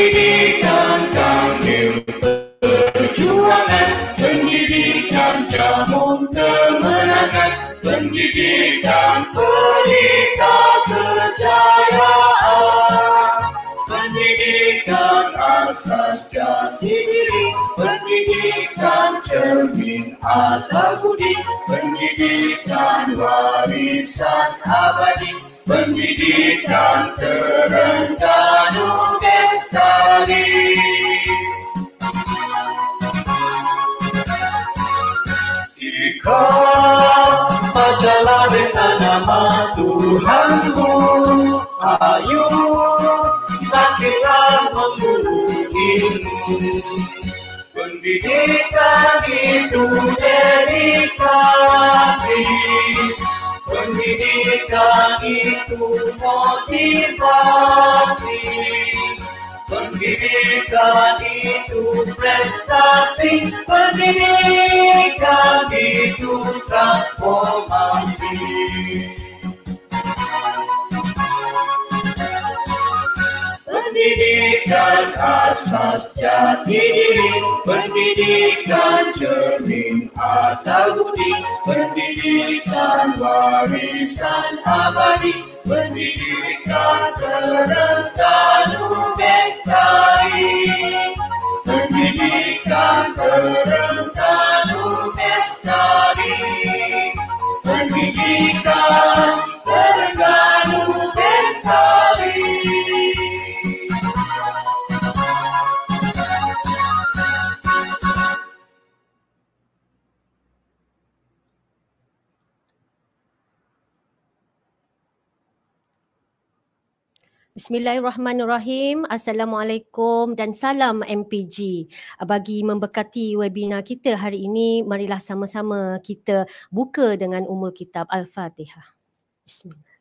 pendidikan kami perjuangan, pendidikan jamun kemenangan, pendidikan pelita kejayaan, pendidikan asas jati diri, pendidikan cermin akal budi, pendidikan warisan abadi, pendidikan Terengganu Bestari. Ika majalah dengan nama Tuhanmu, ayo bangkitlah membunuhimu. Pendidikan itu dedikasi, pendidikan itu motivasi, pendidikan itu prestasi, pendidikan itu transformasi. Pendidikan asas jati diri, pendidikan cermin akal budi, pendidikan warisan abadi, pendidikan Terengganu Bestari, pendidikan Terengganu Bestari, pendidikan Terengganu Bestari. Bismillahirrahmanirrahim. Assalamualaikum dan salam MPG. Bagi memberkati webinar kita hari ini, marilah sama-sama kita buka dengan Ummul Kitab Al-Fatihah. Bismillah.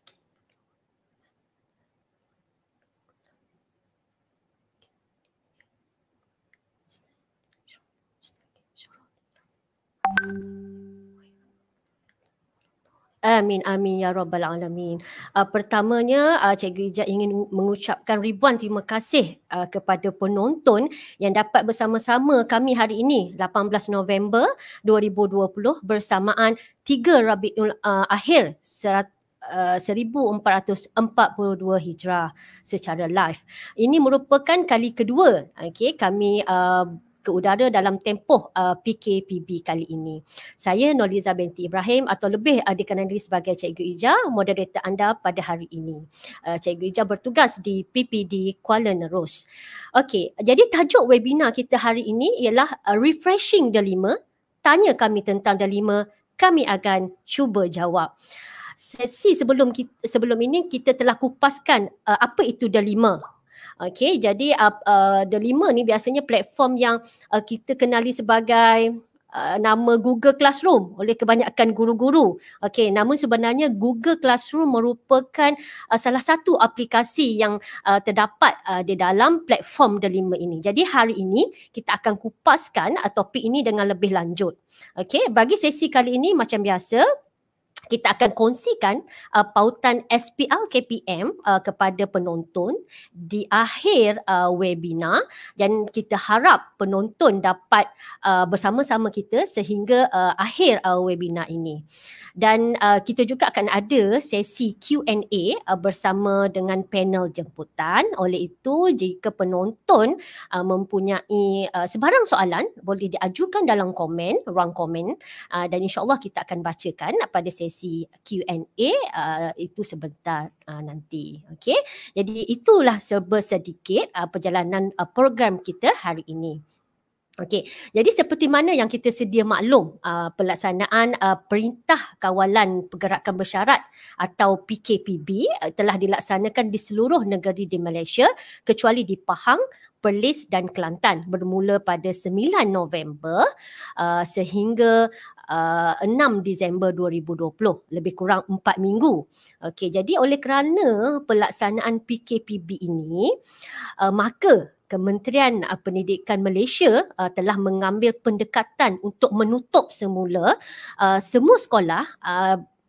Amin, amin ya rabbal alamin. Pertamanya Cikgu Ijaz ingin mengucapkan ribuan terima kasih kepada penonton yang dapat bersama-sama kami hari ini 18 November 2020 bersamaan 3 Rabiul Akhir 1442 Hijrah secara live. Ini merupakan kali kedua kami ke udara dalam tempoh PKPB kali ini. Saya Nurliza binti Ibrahim atau lebih dikenali sebagai Cikgu Ija, moderator anda pada hari ini. Cikgu Ija bertugas di PPD Kuala Nerus. Okey, jadi tajuk webinar kita hari ini ialah Refreshing Delima. Tanya kami tentang Delima, kami akan cuba jawab. Sesi sebelum ini kita telah kupaskan apa itu Delima. Okey, jadi Delima ni biasanya platform yang kita kenali sebagai nama Google Classroom oleh kebanyakan guru-guru. Okey, namun sebenarnya Google Classroom merupakan salah satu aplikasi yang terdapat di dalam platform Delima ini. Jadi hari ini kita akan kupaskan topik ini dengan lebih lanjut. Okey, bagi sesi kali ini macam biasa, kita akan kongsikan pautan SPL KPM kepada penonton di akhir webinar dan kita harap penonton dapat bersama-sama kita sehingga akhir webinar ini. Dan kita juga akan ada sesi Q&A bersama dengan panel jemputan. Oleh itu, jika penonton mempunyai sebarang soalan, boleh diajukan dalam komen, ruang komen, dan insyaAllah kita akan bacakan pada sesi Q&A itu sebentar nanti. Okey, jadi itulah sedikit perjalanan program kita hari ini. Okey, jadi seperti mana yang kita sedia maklum, pelaksanaan Perintah Kawalan Pergerakan Bersyarat atau PKPB telah dilaksanakan di seluruh negeri di Malaysia kecuali di Pahang, Perlis dan Kelantan bermula pada 9 November sehingga 6 Disember 2020, lebih kurang 4 minggu. Okey, jadi oleh kerana pelaksanaan PKPB ini, maka Kementerian Pendidikan Malaysia telah mengambil pendekatan untuk menutup semula semua sekolah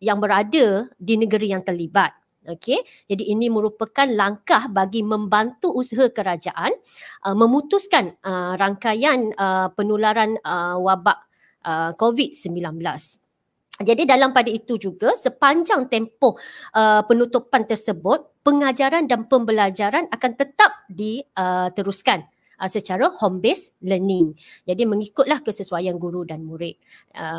yang berada di negeri yang terlibat. Okey, jadi ini merupakan langkah bagi membantu usaha kerajaan memutuskan rangkaian penularan wabak COVID-19. Jadi dalam pada itu juga sepanjang tempoh penutupan tersebut, pengajaran dan pembelajaran akan tetap diteruskan secara home based learning. Jadi mengikutlah kesesuaian guru dan murid.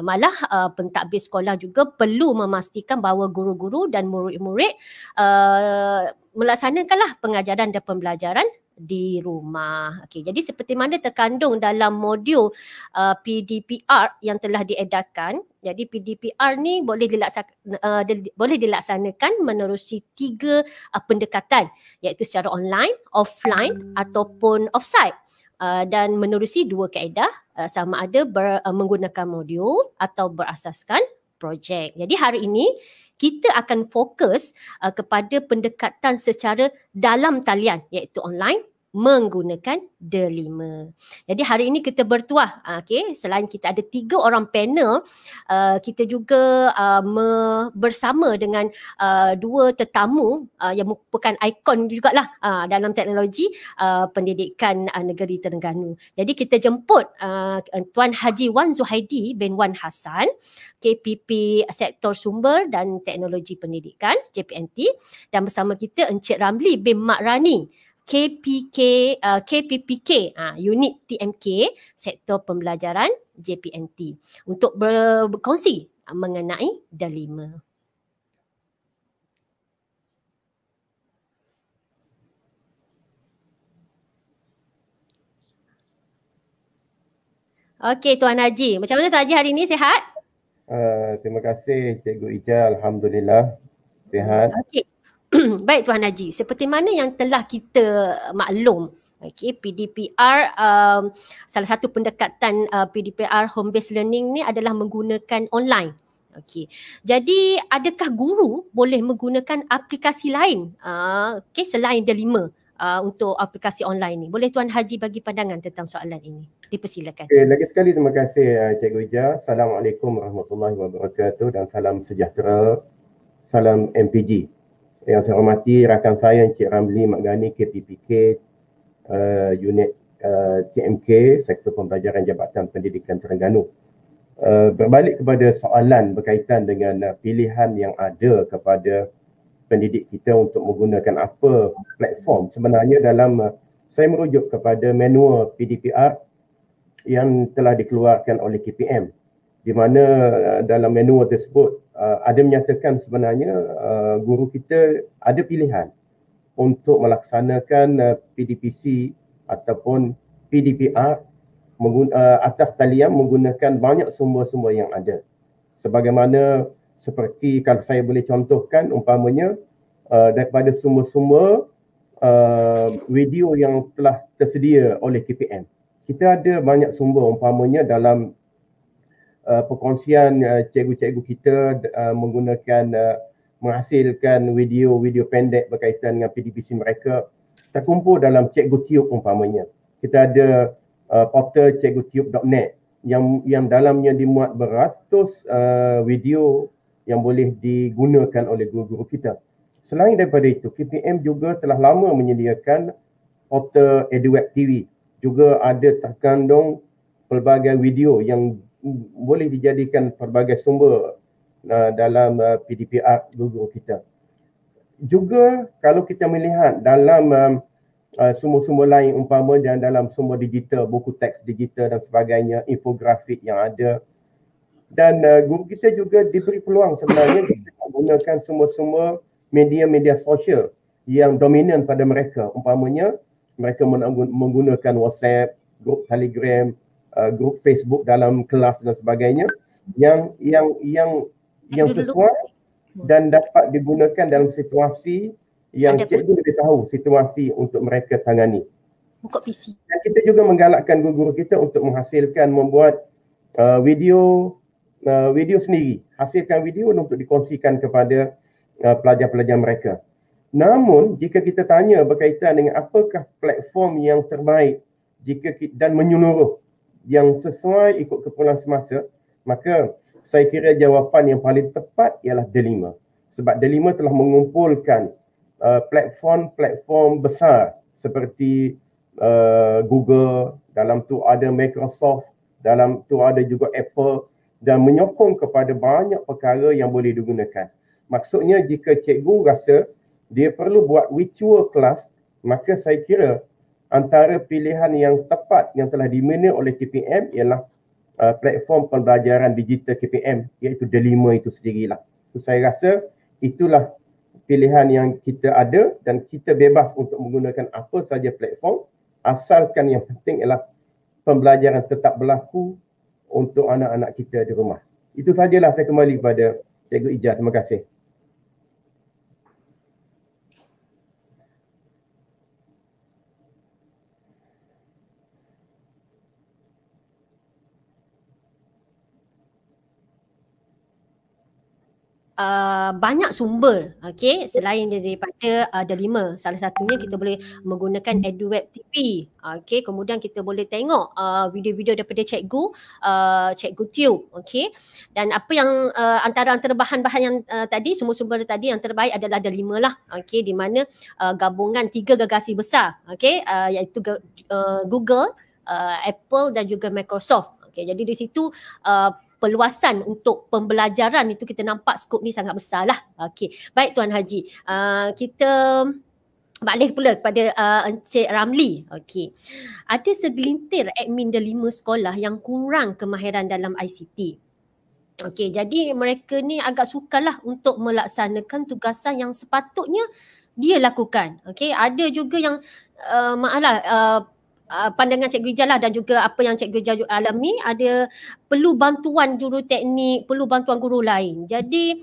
Malah pentadbir sekolah juga perlu memastikan bahawa guru-guru dan murid-murid melaksanakanlah pengajaran dan pembelajaran di rumah. Okey, jadi seperti mana terkandung dalam modul PDPR yang telah diedarkan. Jadi PDPR ni boleh dilaksanakan menerusi 3 pendekatan, iaitu secara online, offline ataupun offsite. Dan menerusi 2 kaedah, sama ada menggunakan modul atau berasaskan projek. Jadi hari ini kita akan fokus kepada pendekatan secara dalam talian, iaitu online menggunakan D5. Jadi hari ini kita bertuah, selain kita ada 3 orang panel, kita juga bersama dengan 2 tetamu yang merupakan ikon jugalah dalam teknologi pendidikan negeri Terengganu. Jadi kita jemput Tuan Haji Wan Zuhaidi bin Wan Hassan, KPP Sektor Sumber dan Teknologi Pendidikan JPNT, dan bersama kita Encik Ramli bin Mak Rani, KPPK unit TMK Sektor Pembelajaran JPNT, untuk berkongsi mengenai D5. Okey Tuan Haji, macam mana Tuan Haji hari ini, sihat? Terima kasih Cikgu Ija, alhamdulillah sihat. Okey. Baik Tuan Haji, seperti mana yang telah kita maklum, PDPR, salah satu pendekatan PDPR home based learning ni adalah menggunakan online. Jadi adakah guru boleh menggunakan aplikasi lain selain D5 untuk aplikasi online ni? Boleh Tuan Haji bagi pandangan tentang soalan ini? Dipersilakan. Lagi sekali terima kasih Cikgu Ija. Assalamualaikum warahmatullahi wabarakatuh dan salam sejahtera. Salam MPG. Yang saya hormati rakan saya Encik Ramli Mak Gani, KPPK unit TMK Sektor Pembelajaran Jabatan Pendidikan Terengganu. Berbalik kepada soalan berkaitan dengan pilihan yang ada kepada pendidik kita untuk menggunakan apa platform, sebenarnya dalam saya merujuk kepada manual PDPR yang telah dikeluarkan oleh KPM, di mana dalam manual tersebut ada menyatakan sebenarnya guru kita ada pilihan untuk melaksanakan PDPC ataupun PDPR atas talian menggunakan banyak sumber-sumber yang ada. Sebagaimana seperti kalau saya boleh contohkan umpamanya daripada sumber-sumber video yang telah tersedia oleh KPM. Kita ada banyak sumber umpamanya dalam perkongsian cikgu-cikgu kita menggunakan menghasilkan video-video pendek berkaitan dengan PDPC mereka terkumpul dalam Cikgu Tiup umpamanya. Kita ada portal cikgutiup.net yang dalamnya dimuat beratus video yang boleh digunakan oleh guru-guru kita. Selain daripada itu, KPM juga telah lama menyediakan portal EduWeb TV. Juga ada terkandung pelbagai video yang boleh dijadikan pelbagai sumber dalam PDPR guru kita. Juga kalau kita melihat dalam sumber-sumber lain umpama dan dalam sumber digital, buku teks digital dan sebagainya, infografik yang ada. Dan guru kita juga diberi peluang sebenarnya kita menggunakan sumber-sumber media-media sosial yang dominan pada mereka. Umpamanya mereka menggunakan WhatsApp, grup Telegram, grup Facebook dalam kelas dan sebagainya yang sesuai dan dapat digunakan dalam situasi yang cikgu lebih tahu situasi untuk mereka tangani. Buka PC. Dan kita juga menggalakkan guru-guru kita untuk menghasilkan membuat video sendiri, hasilkan video untuk dikongsikan kepada pelajar-pelajar mereka. Namun jika kita tanya berkaitan dengan apakah platform yang terbaik dan menyeluruh yang sesuai ikut keperluan semasa, maka saya kira jawapan yang paling tepat ialah D5. sebab Delima telah mengumpulkan platform-platform besar seperti Google, dalam tu ada Microsoft, dalam tu ada juga Apple, dan menyokong kepada banyak perkara yang boleh digunakan. Maksudnya jika cikgu rasa dia perlu buat virtual class, maka saya kira antara pilihan yang tepat yang telah dimana oleh KPM ialah platform pembelajaran digital KPM, iaitu Delima itu sendirilah. So, saya rasa itulah pilihan yang kita ada dan kita bebas untuk menggunakan apa saja platform, asalkan yang penting ialah pembelajaran tetap berlaku untuk anak-anak kita di rumah. Itu sajalah, saya kembali kepada Cikgu Ija. Terima kasih. Banyak sumber, okey, selain daripada Delima. Salah satunya kita boleh menggunakan EduWeb TV, okey, kemudian kita boleh tengok video-video daripada cikgu Tube, okey. Dan apa yang antara bahan-bahan yang tadi, sumber-sumber tadi yang terbaik adalah Delima lah, okey, di mana gabungan 3 gegasi besar, okey, iaitu Google, Apple dan juga Microsoft. Okey, jadi di situ peluasan untuk pembelajaran itu kita nampak skop ni sangat besar lah. Okey, baik Tuan Haji. Kita balik pula kepada Encik Ramli. Okey, ada segelintir admin Delima sekolah yang kurang kemahiran dalam ICT. Okey, jadi mereka ni agak sukarlah untuk melaksanakan tugasan yang sepatutnya dia lakukan. Okey, ada juga yang pandangan Cikgu Ija lah dan juga apa yang Cikgu Ija alami, ada perlu bantuan juruteknik, perlu bantuan guru lain. Jadi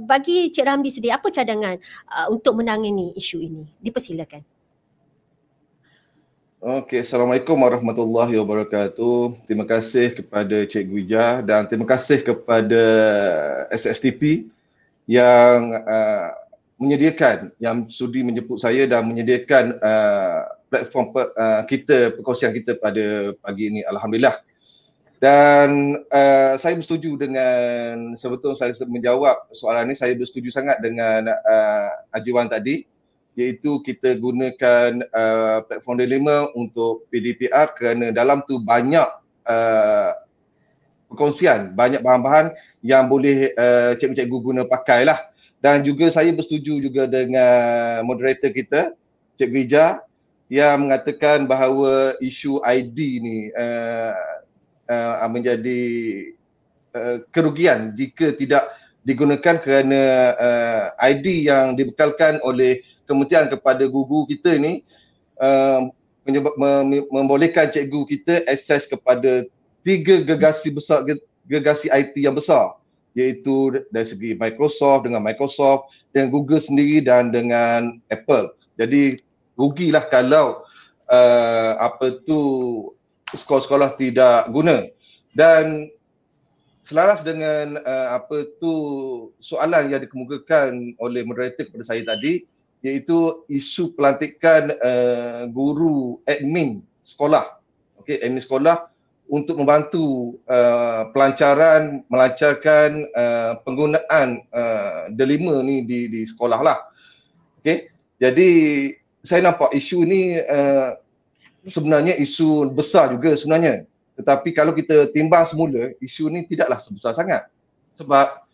bagi Cik Ramli sendiri, apa cadangan untuk menangani isu ini? Dipersilakan. Okey, Assalamualaikum warahmatullahi wabarakatuh. Terima kasih kepada Cikgu Ija dan terima kasih kepada SSTP yang menyediakan, yang sudi menjemput saya dan menyediakan platform perkongsian kita pada pagi ini. Alhamdulillah. Dan saya bersetuju dengan, sebetulnya saya menjawab soalan ini, saya bersetuju sangat dengan Haji Wan tadi, iaitu kita gunakan platform Delima untuk PDPR kerana dalam tu banyak perkongsian, banyak bahan-bahan yang boleh cikgu-cikgu guna pakai lah. Dan juga saya bersetuju juga dengan moderator kita, Cikgu Ija, yang mengatakan bahawa isu ID ni menjadi kerugian jika tidak digunakan kerana ID yang dibekalkan oleh kementerian kepada guru kita ni membolehkan cikgu kita akses kepada 3 gegasi besar, gegasi IT yang besar, iaitu dari segi Microsoft dengan Google sendiri dan dengan Apple. Jadi rugilah kalau sekolah-sekolah tidak guna. Dan selaras dengan soalan yang dikemukakan oleh moderator kepada saya tadi, iaitu isu pelantikan guru admin sekolah. Okey, admin sekolah untuk membantu melancarkan penggunaan Delima ni di sekolah lah. Okey, jadi saya nampak isu ni sebenarnya isu besar juga sebenarnya. Tetapi kalau kita timbang semula, isu ni tidaklah sebesar sangat. Sebab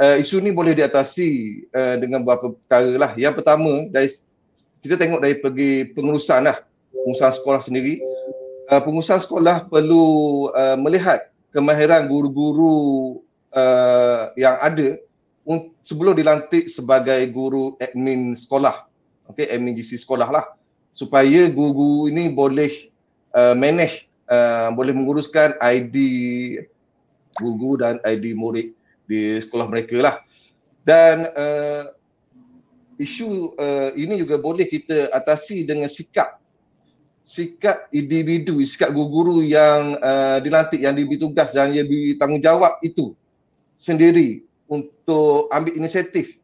isu ni boleh diatasi dengan beberapa perkara lah. Yang pertama, kita tengok dari pergi pengurusan lah, pengurusan sekolah sendiri. Pengurusan sekolah perlu melihat kemahiran guru-guru yang ada sebelum dilantik sebagai guru admin sekolah. Okey, admin GC sekolah lah, supaya guru ini boleh manage, boleh menguruskan ID guru dan ID murid di sekolah mereka lah. Dan isu ini juga boleh kita atasi dengan sikap individu, sikap guru-guru yang dilantik, yang diberi tugas dan yang diberi tanggungjawab itu sendiri untuk ambil inisiatif.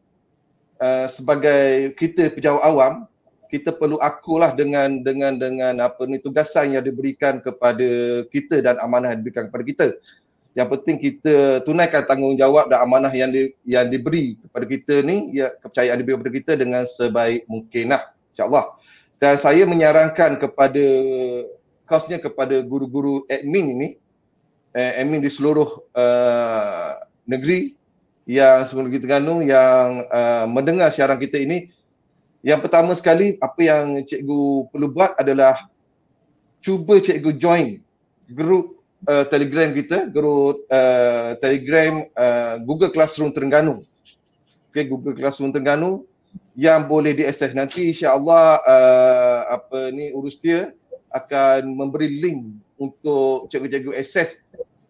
Sebagai kita pejabat awam, kita perlu akulah dengan tugasan yang diberikan kepada kita dan amanah yang diberikan kepada kita. Yang penting kita tunaikan tanggungjawab dan amanah yang diberi kepada kita ni, ya, kepercayaan diberi kepada kita dengan sebaik mungkin lah, insyaAllah. Dan saya menyarankan kepada khasnya kepada guru-guru admin ini, admin di seluruh negeri yang sebelum kita Terengganu yang mendengar siaran kita ini, yang pertama sekali apa yang cikgu perlu buat adalah cuba cikgu join grup Telegram kita, grup Telegram Google Classroom Terengganu. Okay, Google Classroom Terengganu yang boleh diakses. Nanti insya-Allah urus dia akan memberi link untuk cikgu-cikgu akses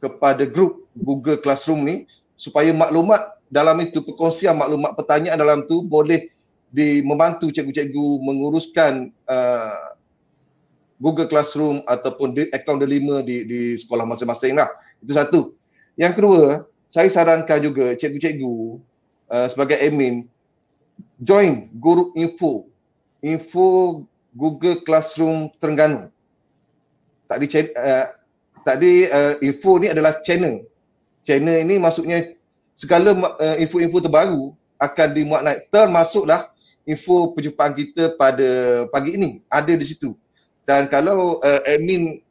kepada grup Google Classroom ni supaya maklumat dalam itu, perkongsian maklumat pertanyaan dalam tu boleh membantu cikgu-cikgu menguruskan Google Classroom ataupun akaun delima di sekolah masing-masing lah. Itu satu. Yang kedua, saya sarankan juga cikgu-cikgu sebagai admin join group info Google Classroom Terengganu. Tadi info ni adalah channel. Channel ini maksudnya segala info-info terbaru akan dimuat naik, termasuklah info perjumpaan kita pada pagi ini ada di situ. Dan kalau admin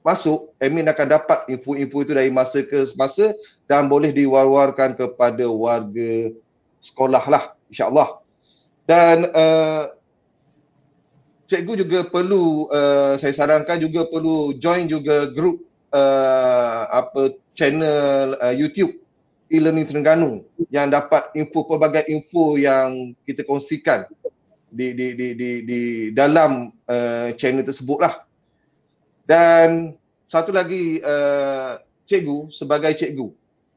masuk, admin akan dapat info-info itu dari masa ke masa dan boleh diwar-warkan kepada warga sekolah lah, insya-Allah. Dan cikgu juga perlu, saya sarankan juga perlu join juga grup channel YouTube e-learning Terengganu yang dapat pelbagai info yang kita kongsikan di dalam channel tersebut lah. Dan satu lagi, cikgu sebagai cikgu,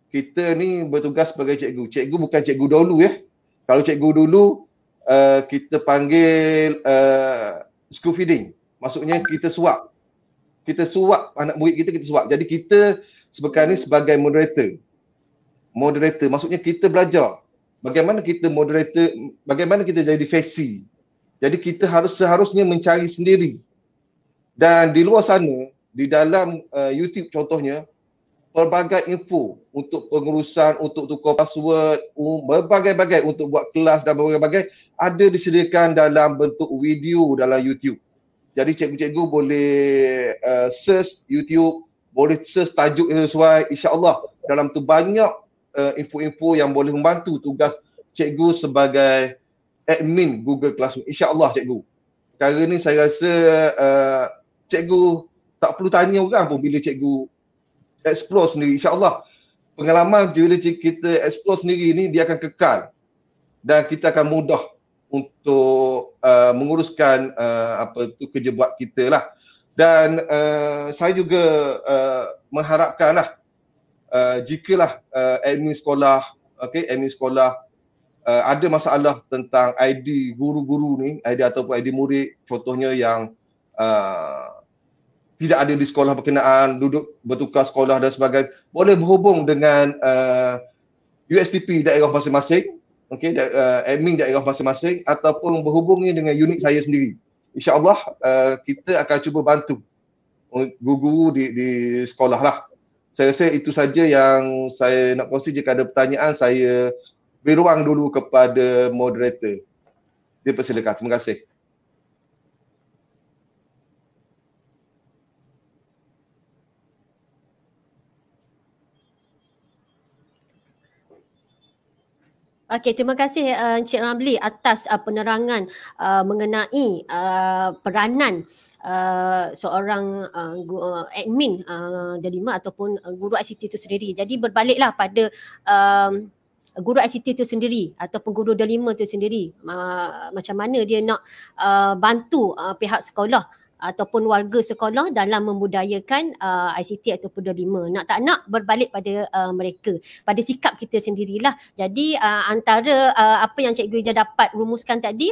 kita ni bertugas sebagai cikgu. Cikgu bukan cikgu dahulu ya. Kalau cikgu dulu kita panggil school feeding, maksudnya kita suap anak murid kita suap. Jadi kita sekarang ni sebagai moderator, maksudnya kita belajar bagaimana kita moderator, bagaimana kita jadi fasi. Jadi kita seharusnya mencari sendiri. Dan di luar sana, di dalam YouTube contohnya, pelbagai info untuk pengurusan, untuk tukar password, berbagai-bagai untuk buat kelas dan berbagai-bagai ada disediakan dalam bentuk video dalam YouTube. Jadi cikgu-cikgu boleh search YouTube, boleh search tajuk yang sesuai. InsyaAllah dalam tu banyak info-info yang boleh membantu tugas cikgu sebagai admin Google Classroom. InsyaAllah cikgu. Perkara ni saya rasa cikgu tak perlu tanya orang pun bila cikgu explore sendiri. InsyaAllah pengalaman bila kita explore sendiri ni dia akan kekal dan kita akan mudah untuk menguruskan kerja buat kita lah. Dan saya juga mengharapkanlah jikalah admin sekolah, admin sekolah ada masalah tentang ID guru-guru ni, ID ataupun ID murid contohnya yang tidak ada di sekolah berkenaan, duduk bertukar sekolah dan sebagainya, boleh berhubung dengan USTP daerah masing-masing, admin daerah masing-masing ataupun berhubungi dengan unit saya sendiri. InsyaAllah kita akan cuba bantu guru-guru di sekolah lah. Saya rasa itu saja yang saya nak kongsi. Jika ada pertanyaan, saya beri ruang dulu kepada moderator. Dipersilakan. Terima kasih. Okey, terima kasih Encik Ramli atas penerangan mengenai peranan seorang admin delima ataupun guru ICT itu sendiri. Jadi berbaliklah pada guru ICT itu sendiri ataupun guru delima itu sendiri, macam mana dia nak bantu pihak sekolah ataupun warga sekolah dalam membudayakan ICT ataupun delima. Nak tak nak berbalik pada mereka, pada sikap kita sendirilah. Jadi antara apa yang Cikgu Ija dapat rumuskan tadi,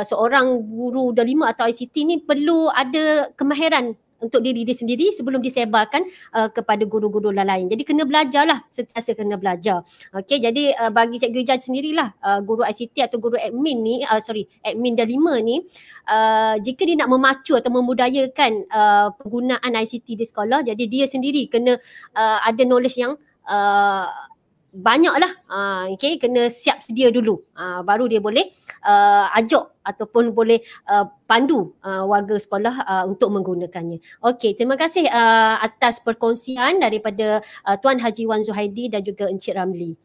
seorang guru delima atau ICT ni perlu ada kemahiran untuk diri dia sendiri sebelum disebarkan kepada guru-guru lain. Jadi kena belajarlah, sentiasa kena belajar. Okey, jadi bagi Cikgu Ijaz sendirilah, guru ICT atau guru admin ni, admin darima ni, jika dia nak memacu atau memudayakan penggunaan ICT di sekolah, jadi dia sendiri kena ada knowledge yang banyaklah, okay, kena siap sedia dulu, baru dia boleh ajak ataupun boleh pandu warga sekolah untuk menggunakannya. Okey, terima kasih atas perkongsian daripada Tuan Haji Wan Zuhaidi dan juga Encik Ramli.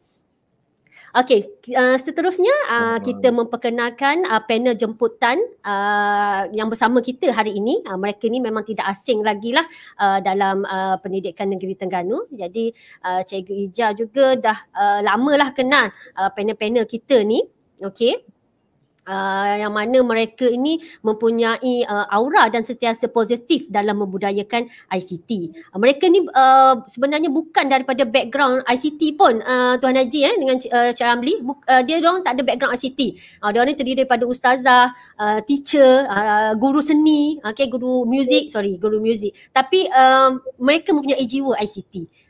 Okey, seterusnya kita memperkenalkan panel jemputan yang bersama kita hari ini. Mereka ni memang tidak asing lagi lah dalam pendidikan negeri Terengganu. Jadi Cikgu Ija juga dah lamalah kenal panel-panel kita ni. Okey. Yang mana mereka ini mempunyai aura dan sentiasa positif dalam membudayakan ICT. Mereka ni sebenarnya bukan daripada background ICT pun, Tuan Haji dengan Cik Ramli. Dia orang tak ada background ICT. Dia orang ni terdiri daripada ustazah, teacher, guru seni, guru muzik. Tapi mereka mempunyai jiwa ICT.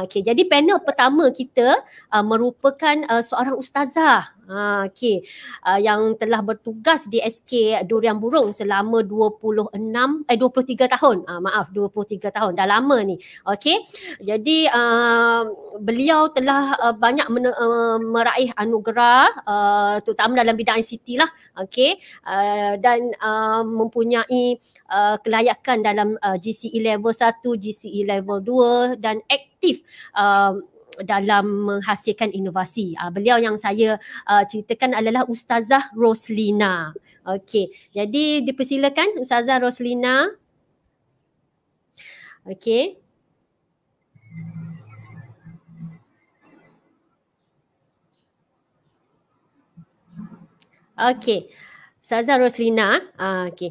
Okay. Jadi panel pertama kita merupakan seorang ustazah yang telah bertugas di SK Durian Burung selama 23 tahun. 23 tahun. Dah lama ni. Okey. Jadi beliau telah banyak meraih anugerah terutama dalam bidang ICT lah. Okey. Dan mempunyai kelayakan dalam GCE level 1, GCE level 2 dan aktif dalam menghasilkan inovasi. Beliau yang saya ceritakan adalah Ustazah Roslina. Okey, jadi dipersilakan Ustazah Roslina. Okey. Okey. Ustazah Roslina. Okey.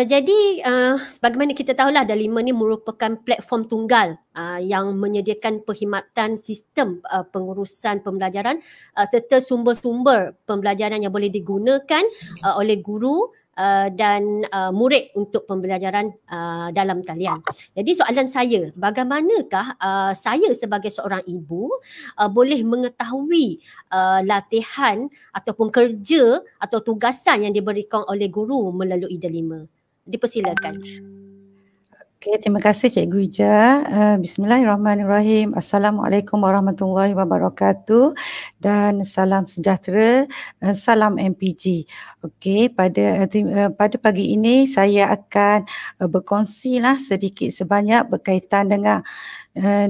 Jadi sebagaimana kita tahulah Delima ni merupakan platform tunggal yang menyediakan perkhidmatan sistem pengurusan pembelajaran serta sumber-sumber pembelajaran yang boleh digunakan oleh guru dan murid untuk pembelajaran dalam talian. Jadi soalan saya, bagaimanakah saya sebagai seorang ibu boleh mengetahui latihan ataupun kerja atau tugasan yang diberikan oleh guru melalui Delima? Dipersilakan. Okey, terima kasih Cikgu Ija. Bismillahirrahmanirrahim. Assalamualaikum warahmatullahi wabarakatuh dan salam sejahtera, salam MPG. Okey, pada pagi ini saya akan berkongsilah sedikit sebanyak berkaitan dengan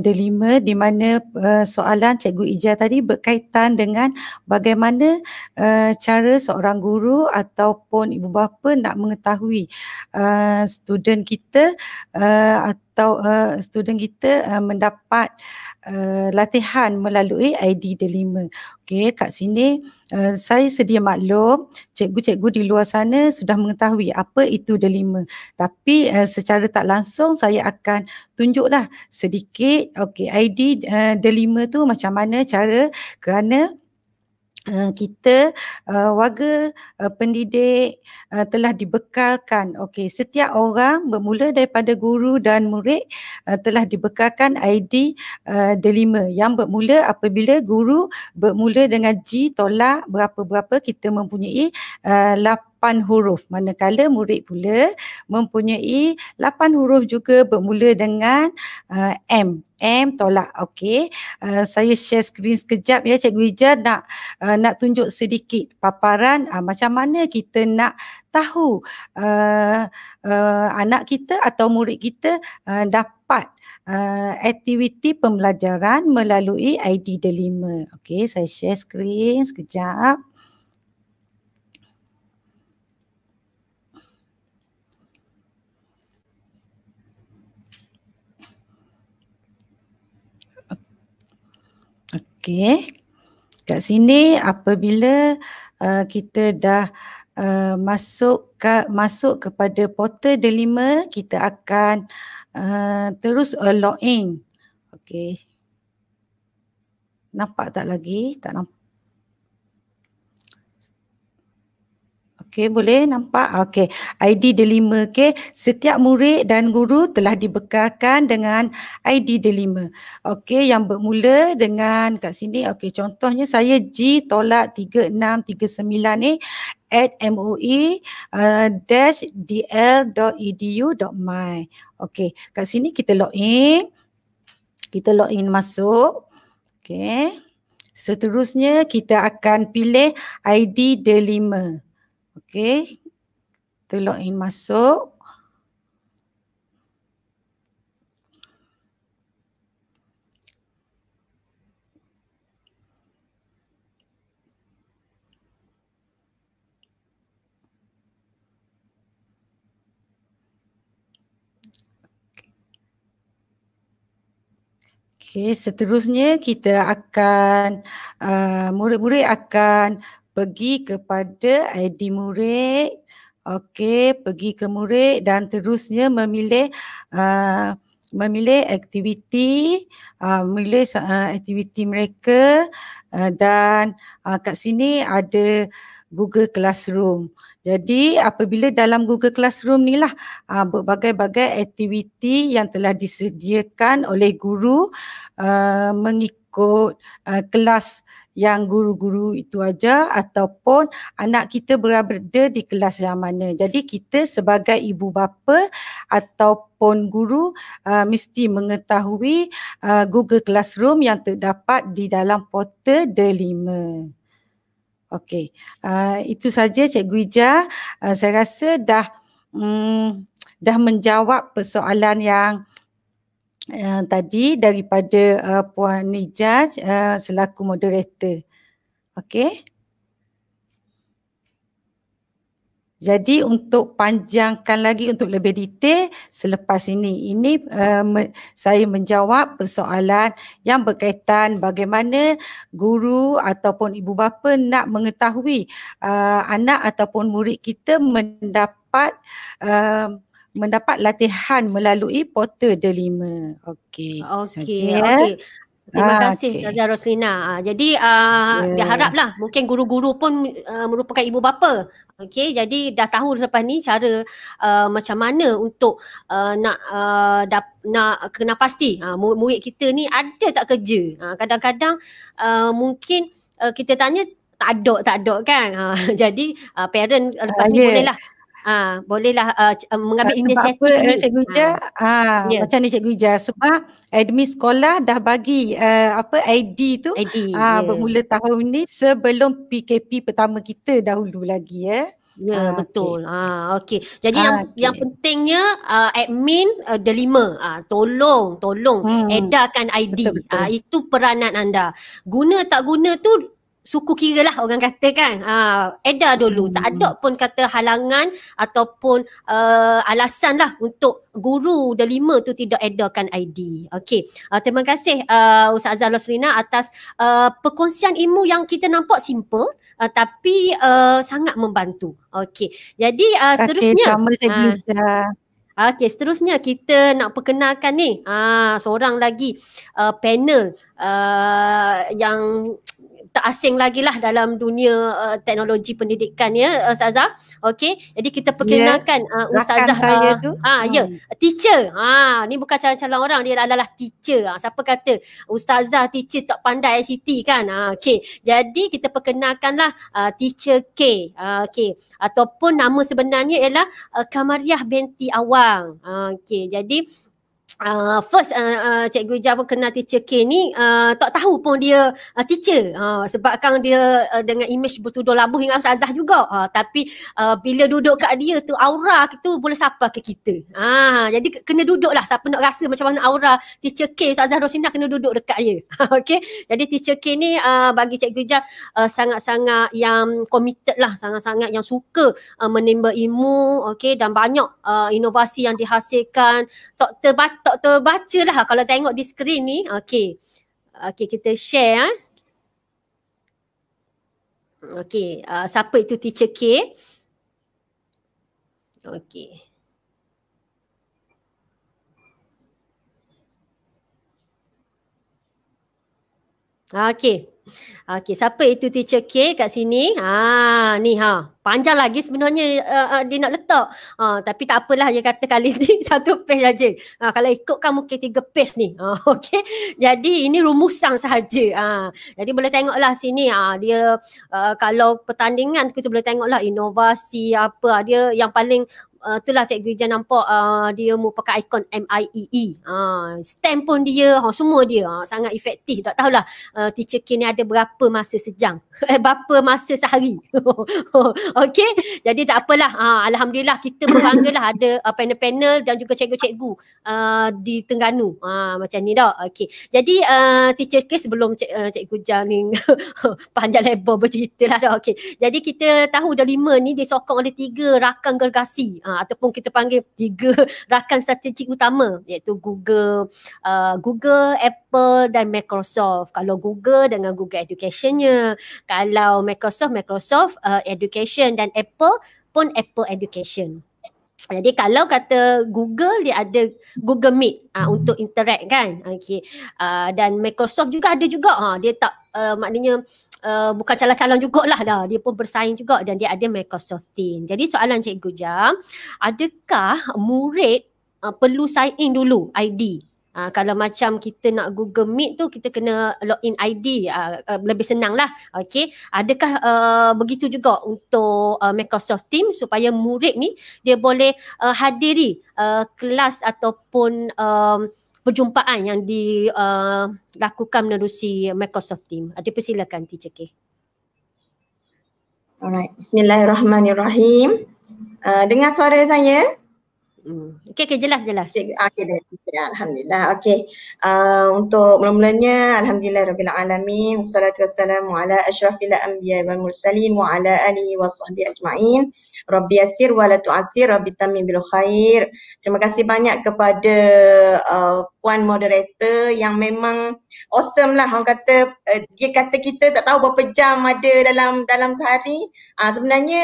Delima, di mana soalan Cikgu Ija tadi berkaitan dengan bagaimana cara seorang guru ataupun ibu bapa nak mengetahui student kita mendapat latihan melalui ID Delima. Okey, kat sini saya sedia maklum cikgu-cikgu di luar sana sudah mengetahui apa itu Delima. Tapi secara tak langsung saya akan tunjuklah sedikit ID Delima tu macam mana cara, kerana kita warga pendidik telah dibekalkan, setiap orang bermula daripada guru dan murid telah dibekalkan ID Delima yang bermula apabila guru bermula dengan G tolak berapa-berapa, kita mempunyai 8 huruf, manakala murid pula mempunyai 8 huruf juga bermula dengan M tolak. Okey, saya share skrin sekejap ya Cikgu Ija, nak tunjuk sedikit paparan macam mana kita nak tahu anak kita atau murid kita dapat aktiviti pembelajaran melalui ID Delima. Okey, saya share skrin sekejap. Okey, kat sini apabila kita dah masuk kepada portal Delima, kita akan terus login. Okey, nampak tak lagi? Tak nampak. Okey, boleh nampak? Okey, ID Delima. Okey, setiap murid dan guru telah dibekalkan dengan ID Delima. Okey, yang bermula dengan kat sini, okey, contohnya saya G-3639 ni at moi-dl.edu.my. Okey, kat sini kita login. Kita login masuk. Okey. Seterusnya kita akan pilih ID Delima. Okey. Kita login masuk. Okey, seterusnya kita akan murid-murid akan pergi kepada ID murid. Okey, pergi ke murid dan terusnya memilih aktiviti, memilih aktiviti mereka dan kat sini ada Google Classroom. Jadi apabila dalam Google Classroom ni lah berbagai-bagai aktiviti yang telah disediakan oleh guru mengikut kelas yang guru-guru itu aja ataupun anak kita berada di kelas yang mana. Jadi kita sebagai ibu bapa ataupun guru mesti mengetahui Google Classroom yang terdapat di dalam portal Delima. Okey, itu saja Cikgu Ija. Saya rasa dah menjawab persoalan yang tadi daripada Puan Ija selaku moderator. Okey. Jadi untuk panjangkan lagi untuk lebih detail selepas ini saya menjawab persoalan yang berkaitan bagaimana guru ataupun ibu bapa nak mengetahui anak ataupun murid kita mendapat latihan melalui portal Delima. Okey. Okey. Terima kasih Ustazah Roslina. Jadi diharaplah mungkin guru-guru pun merupakan ibu bapa. Okey, jadi dah tahu lepas ni cara macam mana untuk nak kena pasti murid kita ni ada tak kerja. Kadang-kadang mungkin kita tanya tak ada kan. Jadi parent lepas ni bolehlah mengambil inisiatif ni. Cikgu Ija, macam ni Cikgu Ija, sebab admin sekolah dah bagi ID tu bermula tahun ni sebelum PKP pertama kita dahulu lagi ya. Ya, betul. Okey. Jadi yang pentingnya admin Delima tolong edarkan ID. Betul. Itu peranan anda. Guna tak guna tu suku kira lah orang kata kan. Edar dulu. Tak ada pun kata halangan ataupun alasan lah untuk guru Delima tu tidak edarkan ID. Okey. Terima kasih Ustazah Roslina atas perkongsian ilmu yang kita nampak simple tapi sangat membantu. Okey. Jadi seterusnya. Sama Cikgu Ija. Okey, seterusnya kita nak perkenalkan ni seorang lagi panel yang tak asing lagi lah dalam dunia teknologi pendidikan ya Ustazah. Okey, jadi kita perkenalkan Ustazah saya tu. Teacher. Ni bukan calon-calon orang, dia adalah teacher. Siapa kata Ustazah teacher tak pandai ICT kan? Okey, jadi kita perkenalkanlah Teacher K. Okey, ataupun nama sebenarnya ialah Kamariah binti Awang. Okey, jadi first Cikgu Ija pun kenal Teacher K ni tak tahu pun dia teacher sebabkan dia dengan image bertudur labuh dengan Ustazah juga tapi bila duduk kat dia tu aura tu boleh sapa ke kita. Jadi kena duduk lah, siapa nak rasa macam mana aura Teacher K, Ustazah Roslina kena duduk dekat dia. Okey, jadi Teacher K ni bagi Cikgu Ija sangat-sangat yang committed lah, sangat-sangat yang suka menimba ilmu, okey, dan banyak inovasi yang dihasilkan. Tak terbaca lah kalau tengok di skrin ni. Okey, kita share. Okey, siapa itu Teacher K? Okey. Okey. Okey, siapa itu Teacher K kat sini? Ni panjang lagi sebenarnya dia nak letak. Tapi tak apalah, dia kata kali ni satu page saja. Kalau ikutkan mungkin 3 page ni. Okey. Jadi ini rumusan sahaja. Jadi boleh tengoklah sini dia kalau pertandingan kita boleh tengoklah inovasi apa dia yang paling itulah Cikgu Ija nampak dia pakai ikon MIEE. Stamp pun dia, semua dia sangat efektif. Tak tahulah Teacher K ni ada berapa masa sejam. Berapa masa sehari. Okey. Jadi tak apalah. Alhamdulillah kita berbanggalah ada panel-panel dan juga cikgu-cikgu di Terengganu. Macam ni dah. Okey. Jadi Teacher K sebelum Cikgu Ija ni panjang lebar bercerita lah dah. Okey. Jadi kita tahu dah 5 ni disokong oleh 3 rakan gergasi. Ataupun kita panggil 3 rakan strategik utama, iaitu Google, Apple dan Microsoft. Kalau Google dengan Google Education-nya, kalau Microsoft Education, dan Apple pun Apple Education. Jadi kalau kata Google, dia ada Google Meet untuk interact kan. Okay. Dan Microsoft juga ada juga. Dia tak maknanya bukan calon-calon jugalah dah. Dia pun bersaing juga dan dia ada Microsoft Teams. Jadi soalan Cikgu Jam, adakah murid perlu sign in dulu ID? Kalau macam kita nak Google Meet tu kita kena login ID, lebih senang lah. Okay. Adakah begitu juga untuk Microsoft Teams supaya murid ni dia boleh hadiri kelas ataupun perjumpaan yang dilakukan menerusi Microsoft Teams? Dipersilakan Teacher K. Alright, bismillahirrahmanirrahim. Dengar suara saya? Okay, jelas. Okay, alhamdulillah. Okay. Untuk mula-mulanya, alhamdulillah alamin. Wassalatu wassalamu ala asyrafil anbiya wal mursalin wa ala alihi wa sahbihi ajma'in. Rabbi yassir wa la tu'assir, Rabbi tamim bil khair. Terima kasih banyak kepada puan moderator yang memang awesome lah. Orang kata dia kata kita tak tahu berapa jam ada dalam sehari. Sebenarnya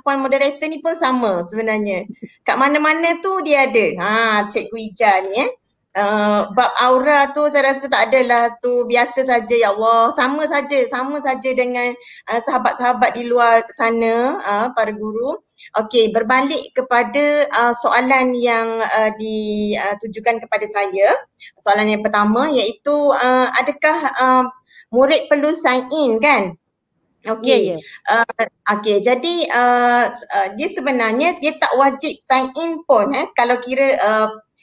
puan moderator ni pun sama sebenarnya. Kat mana-mana tu dia ada. Cikgu Ija ni bab aura tu saya rasa tak adalah tu, biasa saja ya Allah. Sama saja dengan sahabat-sahabat di luar sana, para guru. Okey, berbalik kepada soalan yang ditujukan kepada saya. Soalan yang pertama iaitu adakah murid perlu sign in kan? Okey. Okey, jadi dia sebenarnya dia tak wajib sign in pun kalau kira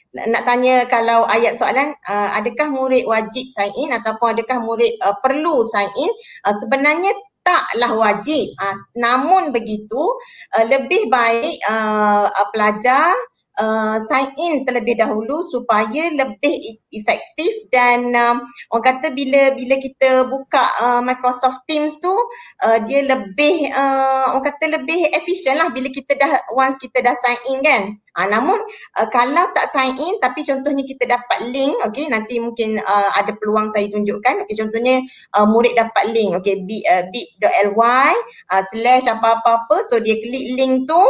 nak tanya kalau ayat soalan adakah murid wajib sign in ataupun adakah murid perlu sign in, sebenarnya taklah wajib. Namun begitu lebih baik pelajar sign in terlebih dahulu supaya lebih efektif dan orang kata bila kita buka Microsoft Teams tu dia lebih orang kata lebih efisien lah bila kita dah once kita dah sign in kan. Namun kalau tak sign in tapi contohnya kita dapat link, okey, nanti mungkin ada peluang saya tunjukkan. Okey, contohnya murid dapat link, okey, bit.ly / apa-apa, so dia klik link tu.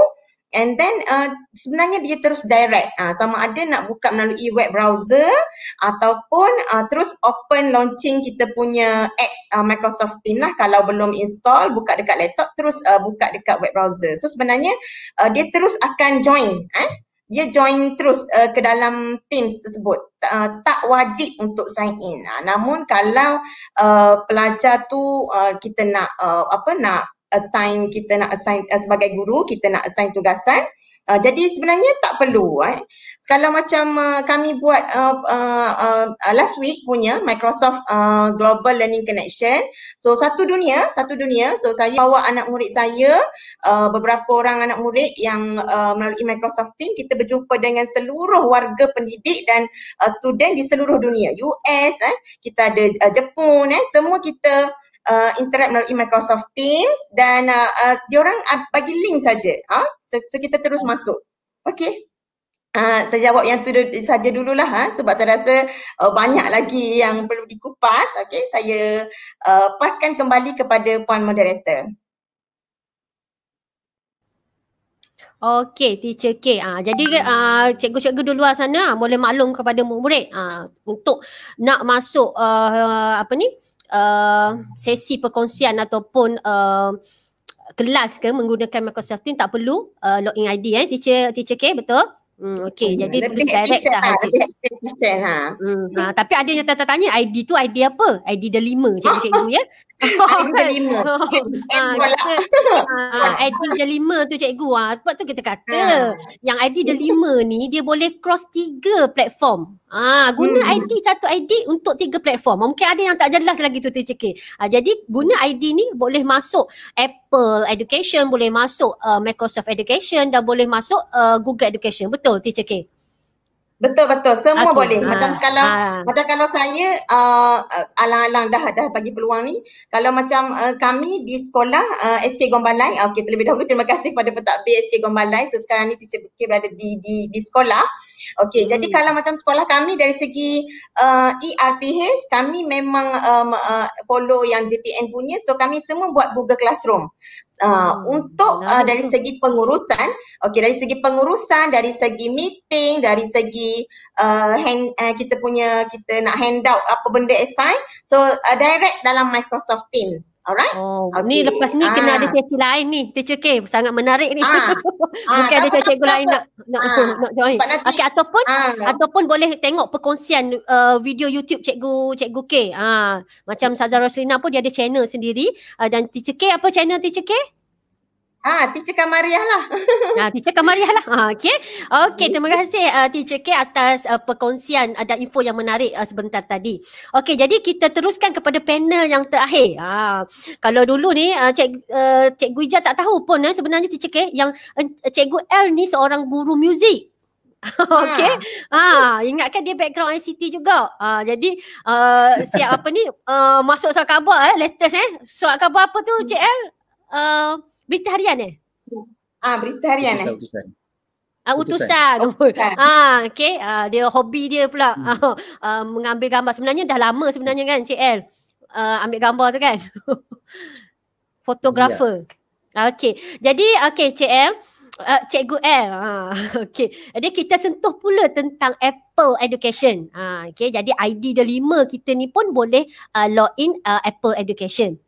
And then sebenarnya dia terus direct sama ada nak buka melalui web browser ataupun terus open launching kita punya Microsoft Teams lah. Kalau belum install, buka dekat laptop, terus buka dekat web browser. So sebenarnya dia terus akan join. Dia join terus ke dalam Teams tersebut. Tak wajib untuk sign in. Namun kalau pelajar tu kita nak nak assign sebagai guru, kita nak assign tugasan. Jadi sebenarnya tak perlu. Kalau macam kami buat last week punya Microsoft Global Learning Connection. So satu dunia. So saya bawa anak murid saya, beberapa orang anak murid yang melalui Microsoft Teams, kita berjumpa dengan seluruh warga pendidik dan student di seluruh dunia. US, kita ada Jepun, semua kita interact melalui Microsoft Teams dan diorang bagi link saja. So kita terus masuk. Okey. Saya jawab yang tu saja dululah sebab saya rasa banyak lagi yang perlu dikupas. Okey, saya paskan kembali kepada puan moderator. Okey, Teacher K. Jadi cikgu-cikgu di luar sana boleh maklum kepada murid untuk nak masuk sesi perkongsian ataupun kelas ke menggunakan Microsoft Teams tak perlu login ID Teacher K, betul? Okey, jadi lebih tulis direct efisien dah ID. lebih efisien Tapi ada yang tanya ID tu ID apa? ID delima cikgu ya. ID delima. ID delima tu cikgu sebab tu kita kata yang ID delima ni dia boleh cross 3 platform. Guna ID satu ID untuk 3 platform. Mungkin ada yang tak jelas lagi tu Teacher K. Jadi guna ID ni boleh masuk Apple Education, boleh masuk Microsoft Education dan boleh masuk Google Education. Betul Teacher K? Betul semua boleh. Macam kalau saya alang-alang dah bagi peluang ni, kalau macam kami di sekolah SK Gombalai, okey, terlebih dahulu terima kasih kepada pentadbir SK Gombalai. So sekarang ni Teacher K berada di sekolah. Okey, jadi kalau macam sekolah kami dari segi ERPH, kami memang follow yang JPN punya, so kami semua buat Google Classroom. Untuk dari segi pengurusan, dari segi pengurusan, dari segi meeting, dari segi kita nak handout apa benda assign, so direct dalam Microsoft Teams. Alright? Ni lepas ni kena ada sesi lain ni Teacher K, sangat menarik ni. Mungkin ada cikgu lain nak join. Okey, ataupun boleh tengok perkongsian video YouTube cikgu K. Macam Saza Roslina pun dia ada channel sendiri, dan Teacher K apa channel Teacher K? Teacher Kamariah lah. Teacher Kamariah lah. Okey, terima kasih Teacher K atas perkongsian dan info yang menarik sebentar tadi. Okey, jadi kita teruskan kepada panel yang terakhir. Kalau dulu ni Cikgu Ija tak tahu pun sebenarnya Teacher K yang Cikgu L ni seorang guru muzik. Okey. Ingatkan dia background ICT juga. Jadi siap apa ni masuk surat khabar latest surat khabar apa tu Cik L? Berita harian berita harian utusan. Okey, dia hobi dia pula mengambil gambar. Sebenarnya dah lama sebenarnya kan Cik L ambil gambar tu kan. Fotografer. Okey. Jadi Cik L, Cikgu L. Okey. Jadi kita sentuh pula tentang Apple Education. Okey, jadi ID delima kita ni pun boleh login Apple Education.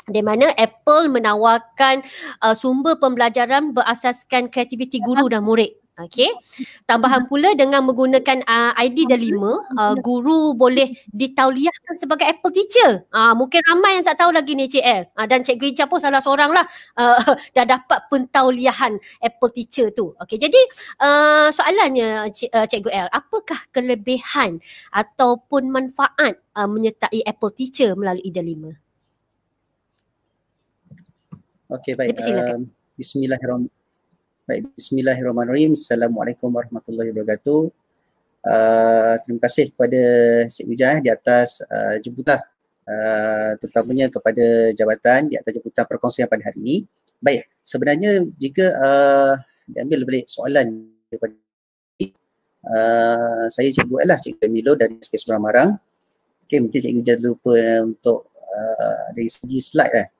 Di mana Apple menawarkan sumber pembelajaran berasaskan kreativiti guru dan murid. Okey. Tambahan pula dengan menggunakan ID delima, guru boleh ditauliahkan sebagai Apple Teacher. Mungkin ramai yang tak tahu lagi ni Cik L. Dan Cikgu Ija pun salah seorang lah dah dapat pentauliahan Apple Teacher tu. Okey, jadi soalannya Cikgu L, apakah kelebihan ataupun manfaat menyertai Apple Teacher melalui delima? Okey, baik. Bismillahirrahmanirrahim. Assalamualaikum warahmatullahi wabarakatuh. Terima kasih kepada Cikgu Ija di atas jemputan, terutamanya kepada jabatan di atas jemputan perkongsian pada hari ini. Baik, sebenarnya jika diambil balik soalan daripada saya Cikgu L lah, Cikgu Milo dari SK Seberang Marang. Okey, mungkin Cikgu Ija lupa untuk dari segi slide